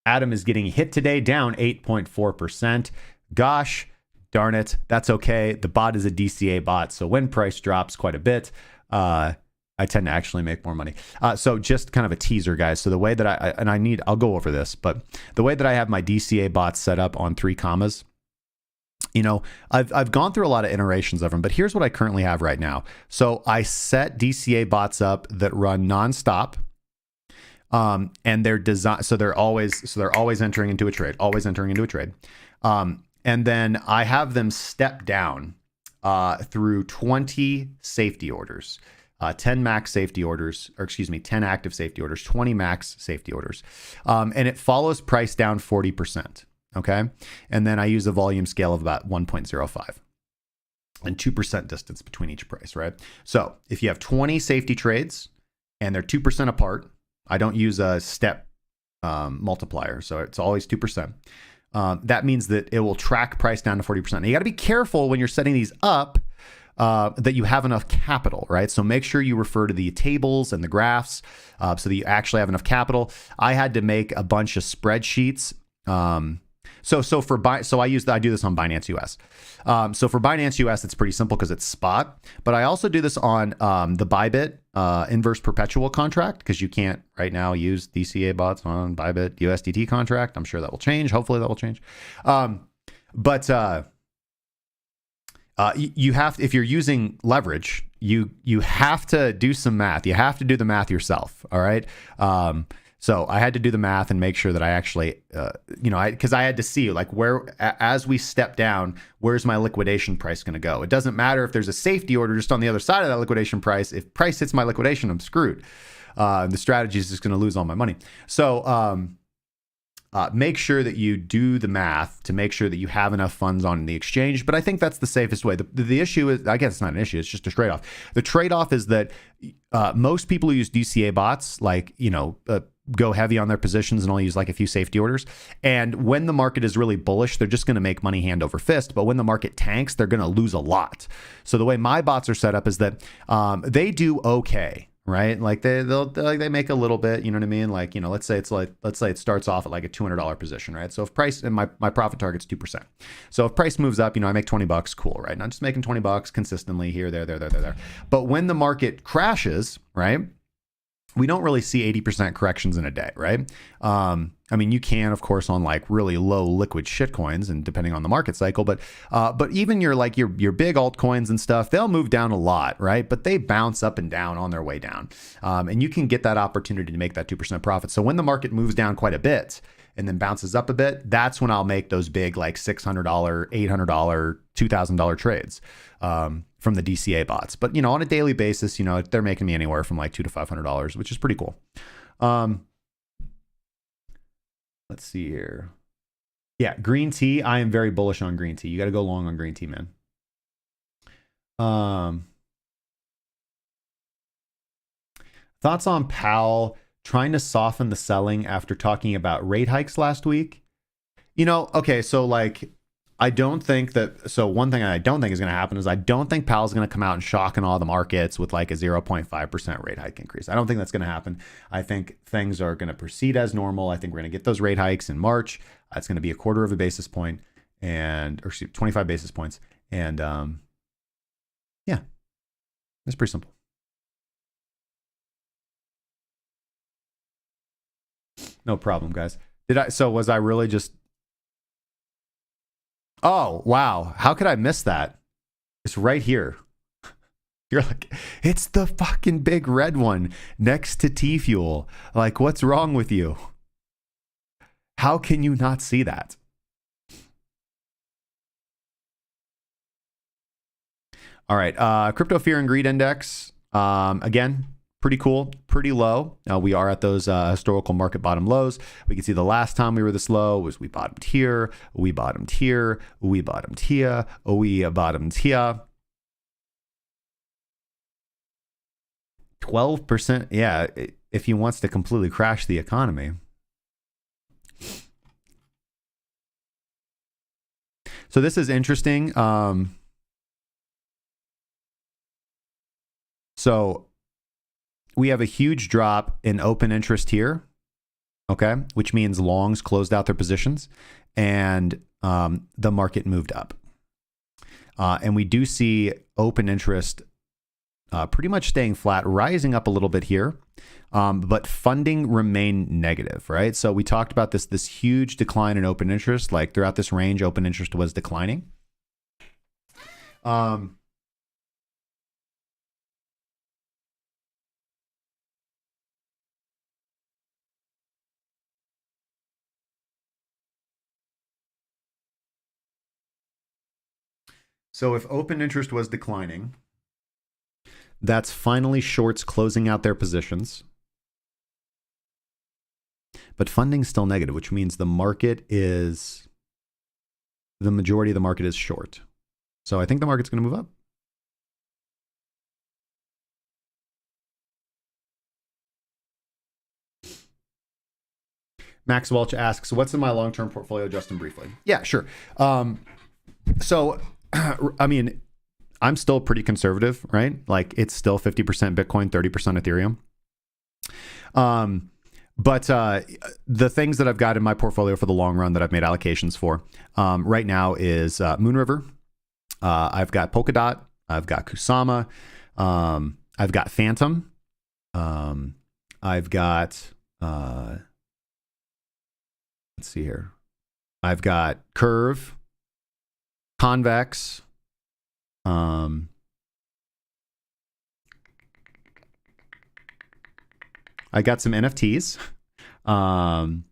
Adam is getting hit today, down 8.4%. Gosh darn it. That's okay. The bot is a DCA bot. So when price drops quite a bit, I tend to actually make more money. So just kind of a teaser, guys. So the way that I'll go over this, but the way that I have my DCA bots set up on 3 commas You know, I've gone through a lot of iterations of them, but here's what I currently have right now. So I set DCA bots up that run nonstop. And they're designed, so they're always entering into a trade, and then I have them step down through 20 safety orders, 10 max safety orders, or excuse me, 10 active safety orders, 20 max safety orders. And it follows price down 40%. Okay. And then I use a volume scale of about 1.05 and 2% distance between each price, right? So if you have 20 safety trades and they're 2% apart, I don't use a step multiplier, so it's always 2%. That means that it will track price down to 40%. Now, you got to be careful when you're setting these up that you have enough capital, right? So make sure you refer to the tables and the graphs so that you actually have enough capital. I had to make a bunch of spreadsheets. So I do this on Binance US. So for Binance US, it's pretty simple because it's spot. But I also do this on the Bybit inverse perpetual contract, because you can't right now use DCA bots on Bybit USDT contract. I'm sure that will change. Hopefully that will change. But you have, if you're using leverage, you have to do some math. You have to do the math yourself. All right. So I had to do the math and make sure that I actually, because I had to see like where, as we step down, where's my liquidation price going to go? It doesn't matter if there's a safety order just on the other side of that liquidation price. If price hits my liquidation, I'm screwed. The strategy is just going to lose all my money. So make sure that you do the math to make sure that you have enough funds on the exchange. But I think that's the safest way. The issue is, I guess it's not an issue, it's just a trade-off. The trade-off is that most people who use DCA bots, go heavy on their positions and only use like a few safety orders. And when the market is really bullish, they're just going to make money hand over fist. But when the market tanks, they're going to lose a lot. So the way my bots are set up is that they do okay, right? Like they make a little bit, you know what I mean? Like, let's say it starts off at like a $200 position, right? So if price, and my profit target's 2%. So if price moves up, I make $20, cool, right? And I'm just making $20 consistently here, there. But when the market crashes, right? We don't really see 80% corrections in a day, right? You can, of course, on like really low liquid shit coins and depending on the market cycle, but even your big altcoins and stuff, they'll move down a lot, right? But they bounce up and down on their way down. And you can get that opportunity to make that 2% profit. So when the market moves down quite a bit and then bounces up a bit, that's when I'll make those big like $600, $800, $2,000 trades. From the DCA bots. But, on a daily basis, they're making me anywhere from like $200 to $500, which is pretty cool. Let's see here. Yeah, green tea. I am very bullish on green tea. You got to go long on green tea, man. Thoughts on Powell trying to soften the selling after talking about rate hikes last week? Okay, so like, I don't think that, so one thing I don't think is going to happen is I don't think Powell's going to come out and shock in all the markets with like a 0.5% rate hike increase. I don't think that's going to happen. I think things are going to proceed as normal. I think we're going to get those rate hikes in March. It's going to be a quarter of a basis point or 25 basis points. And yeah, it's pretty simple. No problem, guys. Was I really just, oh, wow. How could I miss that? It's right here. You're like, it's the fucking big red one next to T Fuel. Like, what's wrong with you? How can you not see that? All right. Crypto Fear and Greed Index. Again, pretty cool, pretty low. We are at those historical market bottom lows. We can see the last time we were this low was we bottomed here, we bottomed here, we bottomed here, we bottomed here. 12%, yeah, if he wants to completely crash the economy. So this is interesting. So we have a huge drop in open interest here, okay, which means longs closed out their positions and the market moved up. And we do see open interest pretty much staying flat, rising up a little bit here, but funding remained negative, right? So we talked about this huge decline in open interest, like throughout this range, open interest was declining. So if open interest was declining, that's finally shorts closing out their positions. But funding's still negative, which means the majority of the market is short. So I think the market's going to move up. Max Welch asks, what's in my long-term portfolio, Justin, briefly? Yeah, sure. So, I mean, I'm still pretty conservative, right? Like it's still 50% Bitcoin, 30% Ethereum. But the things that I've got in my portfolio for the long run that I've made allocations for right now is Moonriver. I've got Polkadot. I've got Kusama. I've got Phantom. I've got, let's see here. I've got Curve, Convex. I got some NFTs. And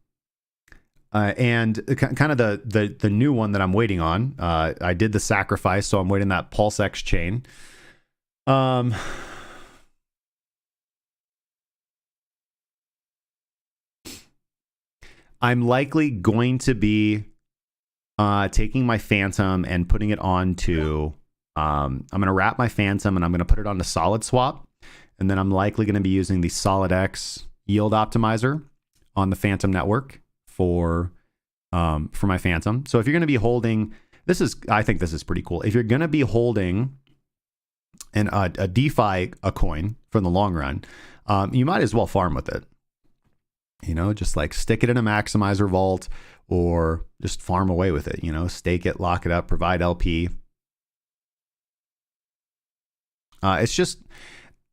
kind of the new one that I'm waiting on. I did the sacrifice, so I'm waiting that PulseX chain. I'm likely going to be taking my Phantom and putting it onto. I'm going to wrap my Phantom and I'm going to put it onto SolidSwap, and then I'm likely going to be using the SolidX yield optimizer on the Phantom network for my Phantom. So if you're going to be holding, I think this is pretty cool. If you're going to be holding a DeFi coin for the long run, you might as well farm with it. You know, just like stick it in a maximizer vault or just farm away with it. You know, stake it, lock it up, provide LP. It's just,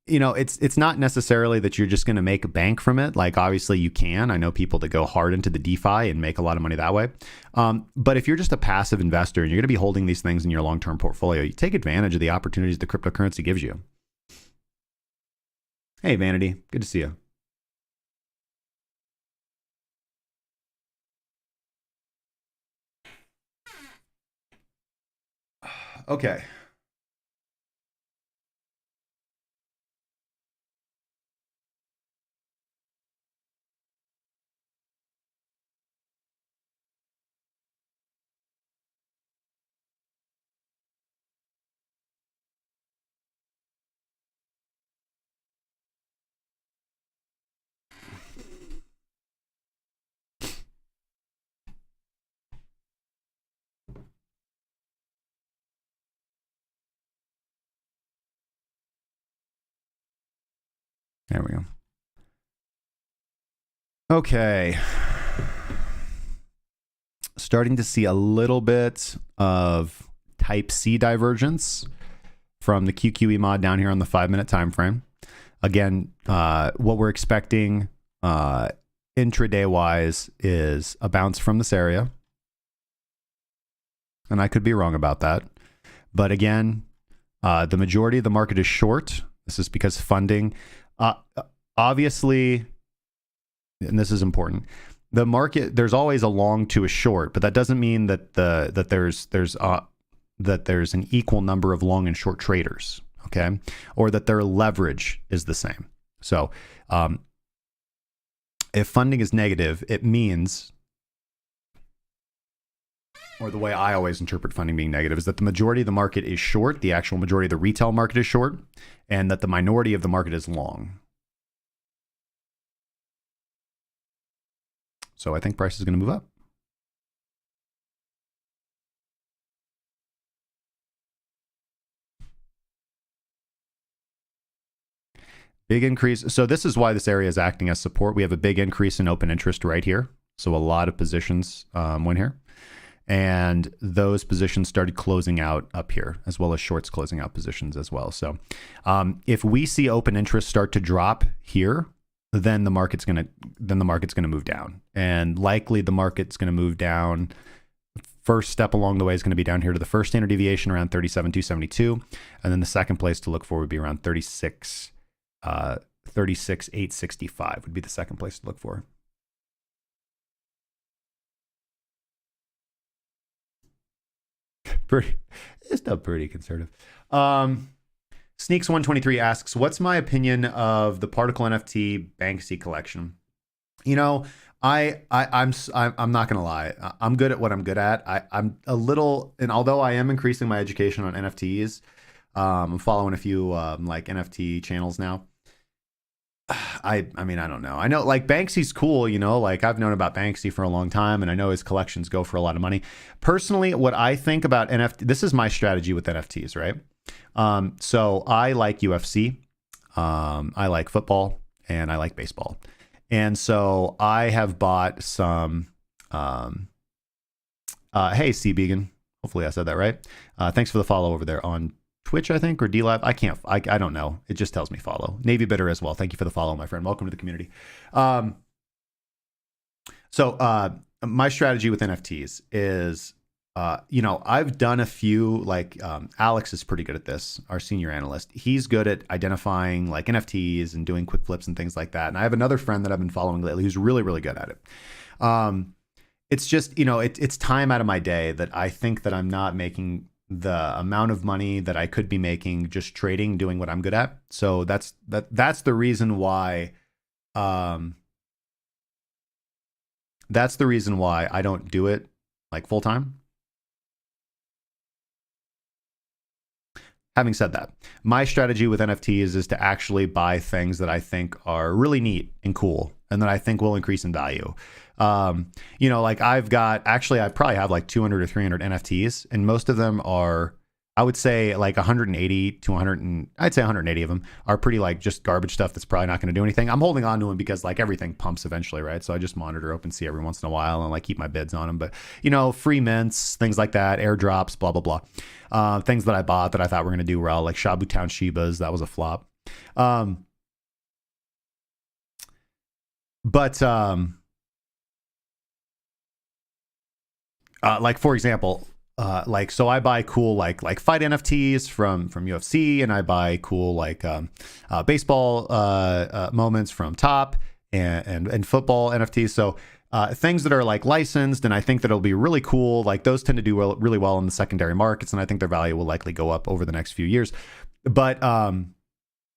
you know, it's not necessarily that you're just going to make a bank from it. Like, obviously you can. I know people that go hard into the DeFi and make a lot of money that way. But if you're just a passive investor and you're going to be holding these things in your long-term portfolio, you take advantage of the opportunities the cryptocurrency gives you. Hey, Vanity. Good to see you. Okay. There we go. Okay. Starting to see a little bit of type C divergence from the QQE mod down here on the 5-minute time frame. Again, what we're expecting intraday wise is a bounce from this area. And I could be wrong about that. But again, the majority of the market is short. This is because funding, obviously, and this is important, the market, there's always a long to a short, but that doesn't mean that there's an equal number of long and short traders, okay? Or that their leverage is the same. So if funding is negative, it means, or the way I always interpret funding being negative, is that the majority of the market is short, the actual majority of the retail market is short, and that the minority of the market is long. So I think price is going to move up. Big increase. So this is why this area is acting as support. We have a big increase in open interest right here. So a lot of positions went here. And those positions started closing out up here, as well as shorts closing out positions as well. So if we see open interest start to drop here, then the market's gonna move down, and likely the market's gonna move down first step along the way is going to be down here to the first standard deviation around 37,272. And then the second place to look for would be around 36,865 would be the second place to look for. It's still pretty conservative. Sneaks123 asks, what's my opinion of the particle NFT Banksy collection? You know, I'm not gonna lie. I'm good at what I'm good at. I'm a little, and although I am increasing my education on NFTs, I'm following a few like NFT channels now. I mean, I don't know. I know like Banksy's cool, you know, like I've known about Banksy for a long time and I know his collections go for a lot of money. Personally, what I think about NFT, this is my strategy with NFTs, right? So I like UFC, I like football, and I like baseball. And so I have bought some, hey, C Began, hopefully I said that right. Thanks for the follow over there on Twitch, I think, or DLive. I don't know. It just tells me follow. Navy Bitter as well. Thank you for the follow, my friend. Welcome to the community. So my strategy with NFTs is, you know, I've done a few, like Alex is pretty good at this, our senior analyst. He's good at identifying like NFTs and doing quick flips and things like that. And I have another friend that I've been following lately who's really, really good at it. It's just, you know, it's time out of my day that I think that I'm not making the amount of money that I could be making just trading, doing what I'm good at. So that's the reason why, that's the reason why I don't do it like full time. Having said that, my strategy with NFTs is to actually buy things that I think are really neat and cool and that I think will increase in value. You know, like I probably have like 200 or 300 NFTs, and most of them are, I would say like 180 to 100, and I'd say 180 of them are pretty like just garbage stuff that's probably not going to do anything. I'm holding on to them because like everything pumps eventually, right? So I just monitor OpenSea every once in a while and like keep my bids on them. But you know, free mints, things like that, airdrops, blah, blah, blah. Things that I bought that I thought were going to do well, like Shabu Town Shibas, that was a flop. Like for example, like so I buy cool like fight NFTs from UFC, and I buy cool like baseball moments from Top and football NFTs. So things that are like licensed, and I think that it'll be really cool. Like those tend to do really well in the secondary markets, and I think their value will likely go up over the next few years. But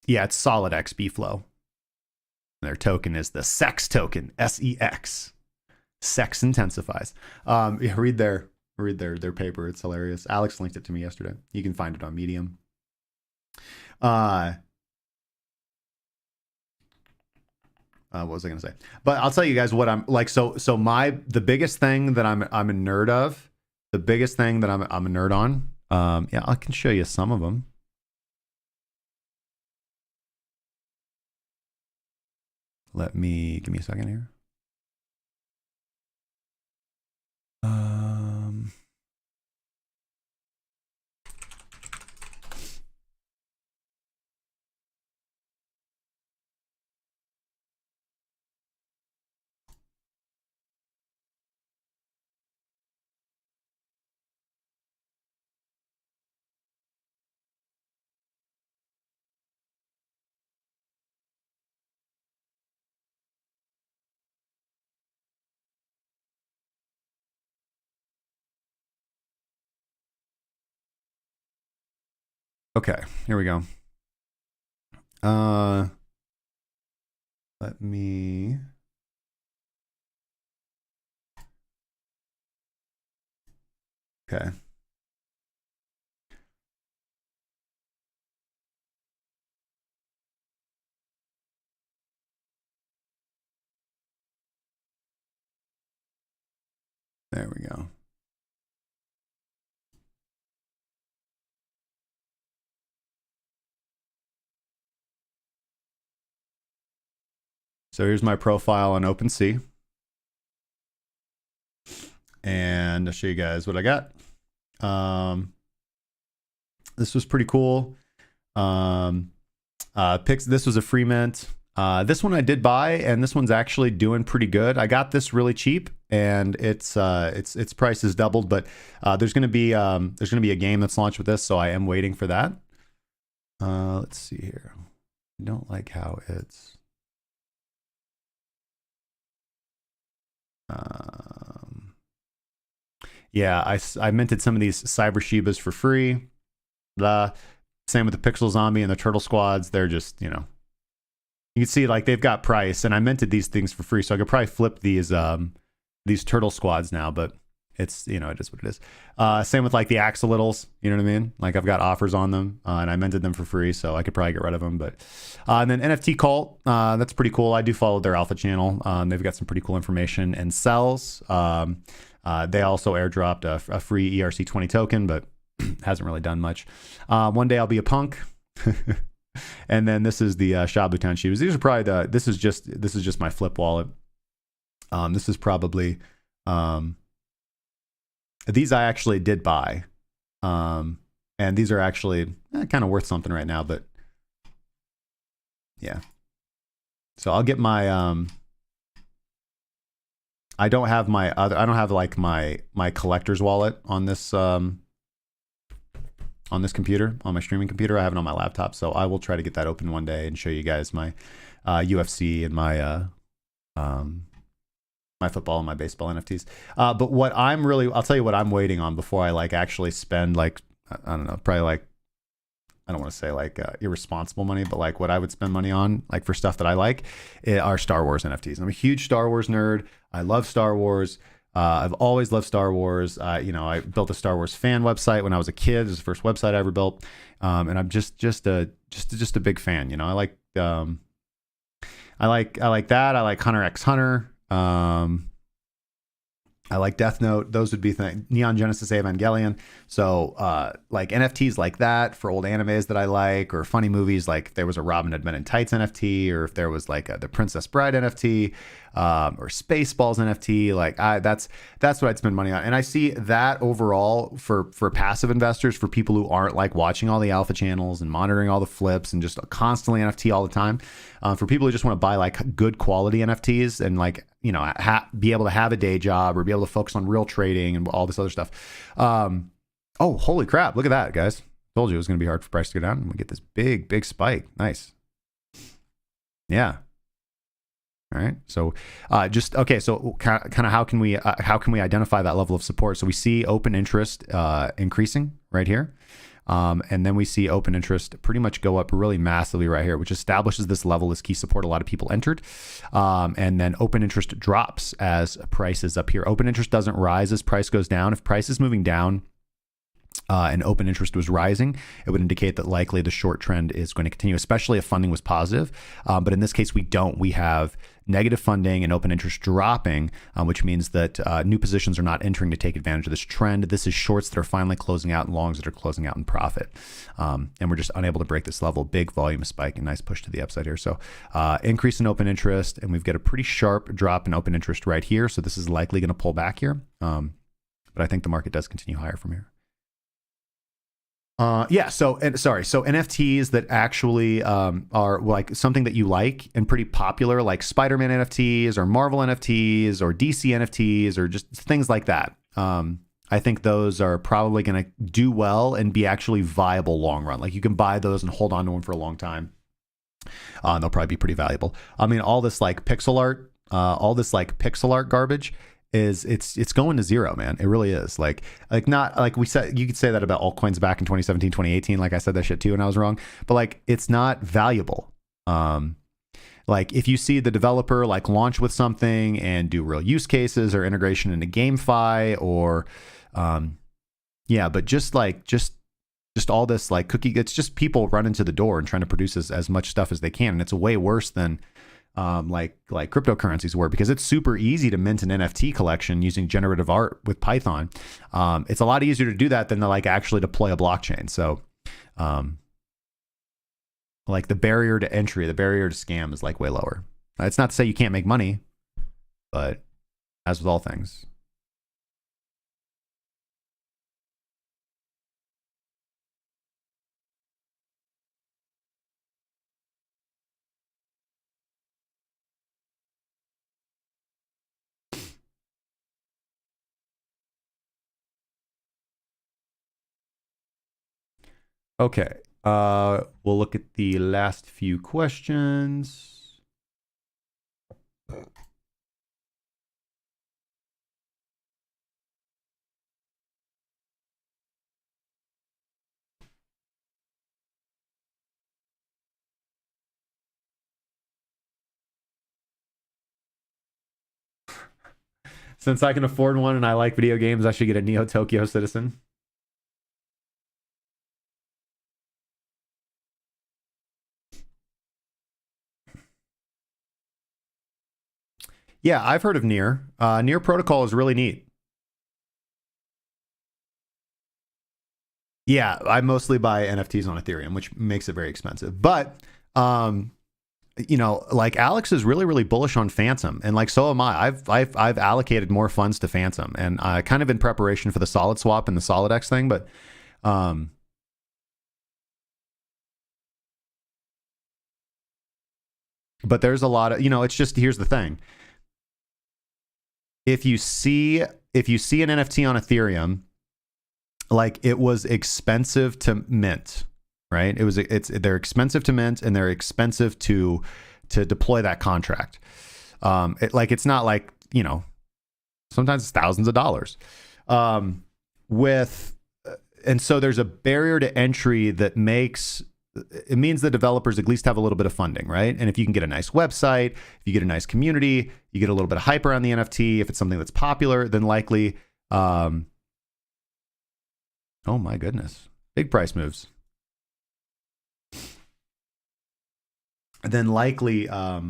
yeah, it's solid XB flow. Their token is the SEX token, SEX. Sex intensifies. Yeah, read their paper. It's hilarious. Alex linked it to me yesterday. You can find it on Medium. What was I gonna say? But I'll tell you guys what I'm like. So the biggest thing that I'm a nerd of, the biggest thing that I'm a nerd on. Yeah, I can show you some of them. Give me a second here. Okay, here we go. Let me. Okay. There we go. So here's my profile on OpenSea. And I'll show you guys what I got. This was pretty cool. This was a free mint. This one I did buy, and this one's actually doing pretty good. I got this really cheap, and its price is doubled. But there's going to be a game that's launched with this, so I am waiting for that. Let's see here. I don't like how it's. Yeah, I minted some of these Cyber Shibas for free. Same with the Pixel Zombie and the Turtle Squads. They're just, you can see like they've got price, and I minted these things for free, so I could probably flip these Turtle Squads now, but it's, it is what it is. Same with like the Axolotls, you know what I mean? Like I've got offers on them, and I minted them for free, so I could probably get rid of them. But and then NFT Cult, that's pretty cool. I do follow their alpha channel. They've got some pretty cool information and sells. They also airdropped a free ERC20 token, but hasn't really done much. One day I'll be a punk. And then this is the Shabutown shoes. These are probably this is just my flip wallet. This is probably these I actually did buy. And these are actually kind of worth something right now, but yeah. So I'll get my I don't have like my collector's wallet on this computer, on my streaming computer. I have it on my laptop, so I will try to get that open one day and show you guys my UFC and my my football and my baseball NFTs. But what I'll tell you what I'm waiting on before I like actually spend like, I don't know, probably like, I don't want to say like irresponsible money, but like what I would spend money on like for stuff that I like are Star Wars NFTs. I'm a huge Star Wars nerd. I love Star Wars. I've always loved Star Wars. I built a Star Wars fan website when I was a kid. It was the first website I ever built. And I'm just a big fan. I like that. I like Hunter x Hunter. I like Death Note. Those would be things. Neon Genesis Evangelion. So like NFTs like that for old animes that I like, or funny movies like there was a Robin Hood Men in Tights NFT, or if there was like the Princess Bride NFT, or Spaceballs NFT. Like that's what I'd spend money on. And I see that overall for passive investors, for people who aren't like watching all the alpha channels and monitoring all the flips and just constantly NFT all the time. For people who just want to buy like good quality NFTs and like, be able to have a day job or be able to focus on real trading and all this other stuff. Oh, holy crap. Look at that, guys. Told you it was going to be hard for price to go down. And we get this big spike. Nice. Yeah. All right. So so kind of how can we identify that level of support? So we see open interest increasing right here. And then we see open interest pretty much go up really massively right here, which establishes this level as key support. A lot of people entered. And then open interest drops as price is up here. Open interest doesn't rise as price goes down. If price is moving down, and open interest was rising, it would indicate that likely the short trend is going to continue, especially if funding was positive. But in this case, we don't. We have negative funding and open interest dropping, which means that new positions are not entering to take advantage of this trend. This is shorts that are finally closing out and longs that are closing out in profit. And we're just unable to break this level. Big volume spike and nice push to the upside here. So increase in open interest, and we've got a pretty sharp drop in open interest right here. So this is likely going to pull back here. But I think the market does continue higher from here. So NFTs that actually are like something that you like and pretty popular, like Spider-Man NFTs or Marvel NFTs or DC NFTs or just things like that. I think those are probably going to do well and be actually viable long run. Like you can buy those and hold on to them for a long time. They'll probably be pretty valuable. I mean, all this pixel art garbage it's going to zero, man. It really is. Like not like we said, you could say that about altcoins back in 2017, 2018. Like I said that shit too, and I was wrong, but like, it's not valuable. Like if you see the developer like launch with something and do real use cases or integration into GameFi or, but just all this like cookie, it's just people running to the door and trying to produce as much stuff as they can. And it's way worse than, like cryptocurrencies were, because it's super easy to mint an NFT collection using generative art with Python. It's a lot easier to do that than to like actually deploy a blockchain. So, like the barrier to entry, the barrier to scam is like way lower. It's not to say you can't make money, but as with all things, Okay. We'll look at the last few questions. Since I can afford one and I like video games, I should get a Neo Tokyo Citizen. Yeah, I've heard of Near. Near Protocol is really neat. Yeah, I mostly buy NFTs on Ethereum, which makes it very expensive. But you know, like Alex is really, really bullish on Phantom, and like so am I. I've allocated more funds to Phantom, and kind of in preparation for the Solid Swap and the Solid X thing. But there's a lot of, you know, it's just, here's the thing. If you see an NFT on Ethereum, like it was expensive to mint, right? They're expensive to mint and they're expensive to deploy that contract. It's not like, you know, sometimes it's thousands of dollars. And so there's a barrier to entry that it means the developers at least have a little bit of funding, right? And if you can get a nice website, if you get a nice community, you get a little bit of hype around the NFT, if it's something that's popular, then likely, oh my goodness, big price moves. Then likely that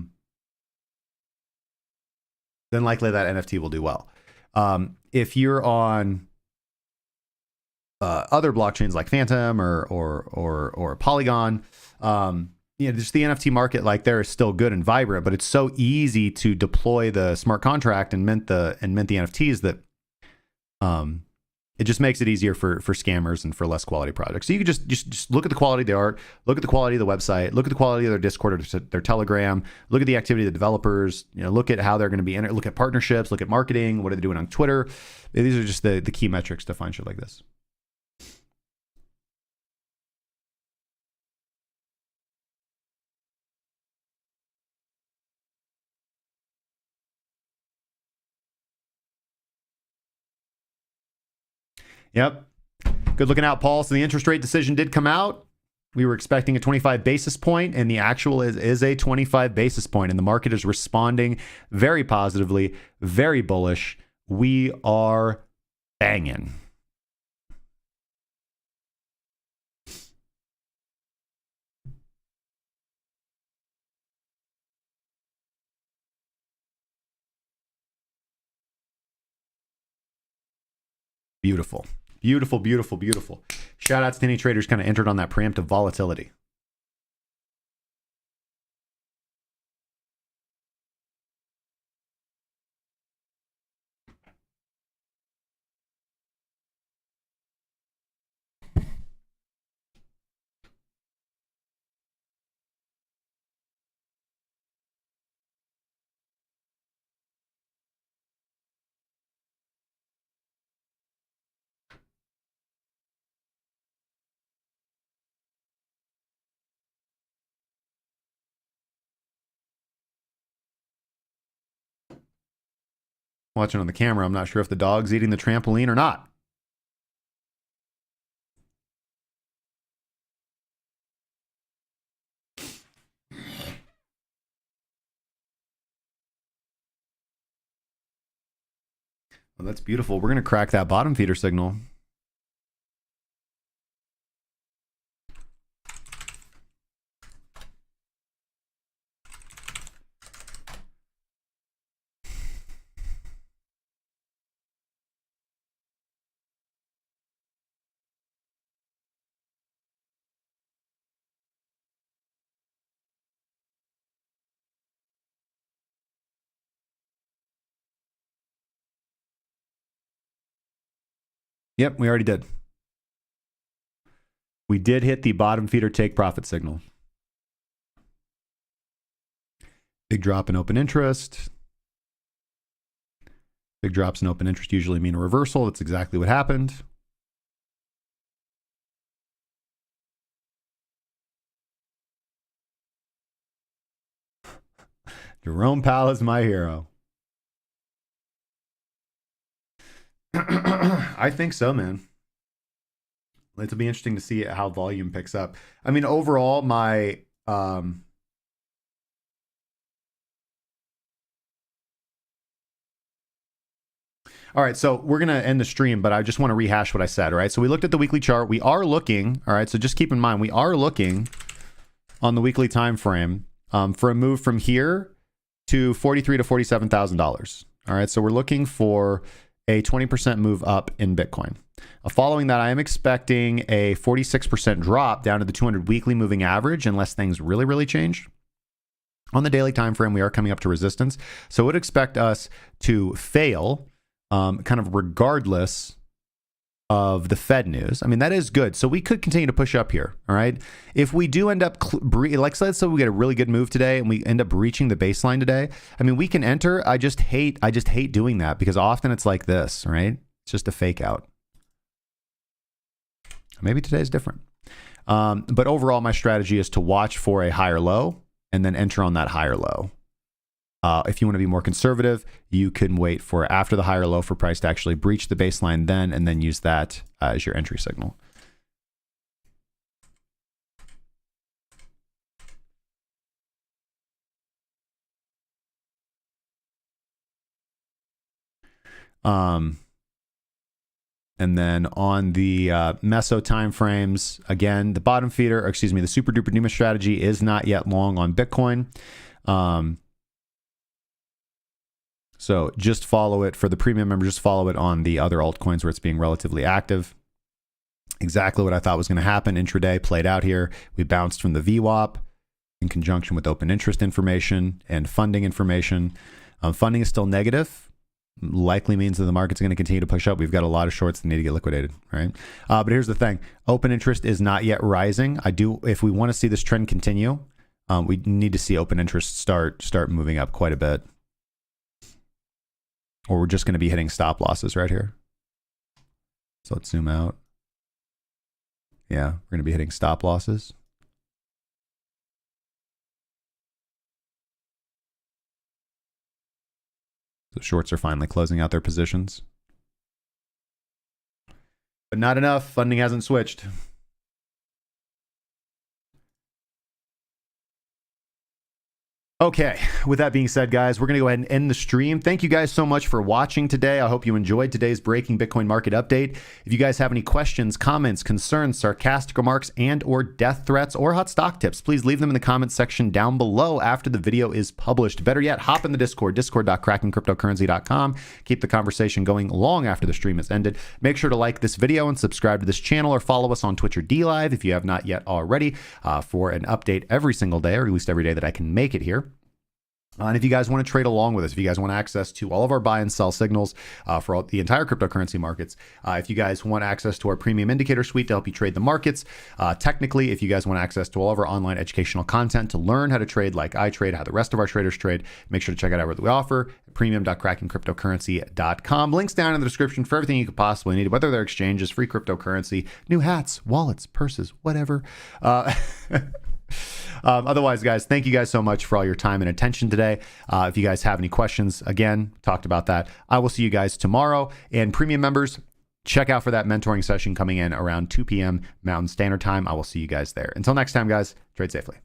NFT will do well. If you're on other blockchains like Phantom or Polygon, you know, just the NFT market, like there is still good and vibrant, but it's so easy to deploy the smart contract and mint the NFTs that it just makes it easier for scammers and for less quality projects. So you can just look at the quality of the art, look at the quality of the website, look at the quality of their Discord or their Telegram, look at the activity of the developers, you know, look at how they're going to be in it, look at partnerships, look at marketing, what are they doing on Twitter. These are just the key metrics to find shit like this. Yep. Good looking out, Paul. So the interest rate decision did come out. We were expecting a 25 basis point, and the actual is a 25 basis point, and the market is responding very positively, very bullish. We are banging. Beautiful. Beautiful, beautiful, beautiful. Shout outs to any traders kind of entered on that preemptive volatility. Watching on the camera, I'm not sure if the dog's eating the trampoline or not. Well, that's beautiful. We're going to crack that bottom feeder signal. Yep, we already did. We did hit the bottom feeder take profit signal. Big drop in open interest. Big drops in open interest usually mean a reversal. That's exactly what happened. Jerome Powell is my hero. I think so, man. It'll be interesting to see how volume picks up. I mean, overall, my all right, so we're going to end the stream, but I just want to rehash what I said, all right? So we looked at the weekly chart. We are looking, all right, so just keep in mind, we are looking on the weekly time frame for a move from here to $43,000 to $47,000. All right, so we're looking for a 20% move up in Bitcoin. Following that, I am expecting a 46% drop down to the 200 weekly moving average unless things really, really change. On the daily time frame, we are coming up to resistance. So I would expect us to fail kind of regardless of the Fed news. I mean, that is good. So we could continue to push up here. All right. If we do end up, like, let's say we get a really good move today and we end up breaching the baseline today. I mean, we can enter. I just hate doing that because often it's like this, right? It's just a fake out. Maybe today is different. But overall, my strategy is to watch for a higher low and then enter on that higher low. If you want to be more conservative, you can wait for after the higher low for price to actually breach the baseline then, and then use that as your entry signal. And then on the Meso timeframes, again, the bottom feeder, or excuse me, the super duper NUMA strategy is not yet long on Bitcoin. So just follow it for the premium member, just follow it on the other altcoins where it's being relatively active. Exactly what I thought was going to happen. Intraday played out here. We bounced from the VWAP in conjunction with open interest information and funding information. Funding is still negative. Likely means that the market's going to continue to push up. We've got a lot of shorts that need to get liquidated, right? But here's the thing. Open interest is not yet rising. If we want to see this trend continue, we need to see open interest start moving up quite a bit. Or we're just going to be hitting stop losses right here. So let's zoom out. Yeah, we're going to be hitting stop losses. So shorts are finally closing out their positions. But not enough. Funding hasn't switched. Okay, with that being said, guys, we're going to go ahead and end the stream. Thank you guys so much for watching today. I hope you enjoyed today's breaking Bitcoin market update. If you guys have any questions, comments, concerns, sarcastic remarks, and or death threats or hot stock tips, please leave them in the comments section down below after the video is published. Better yet, hop in the Discord, discord.krakencryptocurrency.com. Keep the conversation going long after the stream is ended. Make sure to like this video and subscribe to this channel or follow us on Twitch or DLive if you have not yet already for an update every single day, or at least every day that I can make it here. And if you guys want to trade along with us, if you guys want access to all of our buy and sell signals for the entire cryptocurrency markets, if you guys want access to our premium indicator suite to help you trade the markets, technically, if you guys want access to all of our online educational content to learn how to trade like I trade, how the rest of our traders trade, make sure to check out what we offer, premium.krakencryptocurrency.com. Links down in the description for everything you could possibly need, whether they're exchanges, free cryptocurrency, new hats, wallets, purses, whatever. Otherwise, guys, thank you guys so much for all your time and attention today. If you guys have any questions, again, talked about that. I will see you guys tomorrow. And premium members, check out for that mentoring session coming in around 2 p.m. Mountain Standard Time. I will see you guys there. Until next time, guys, trade safely.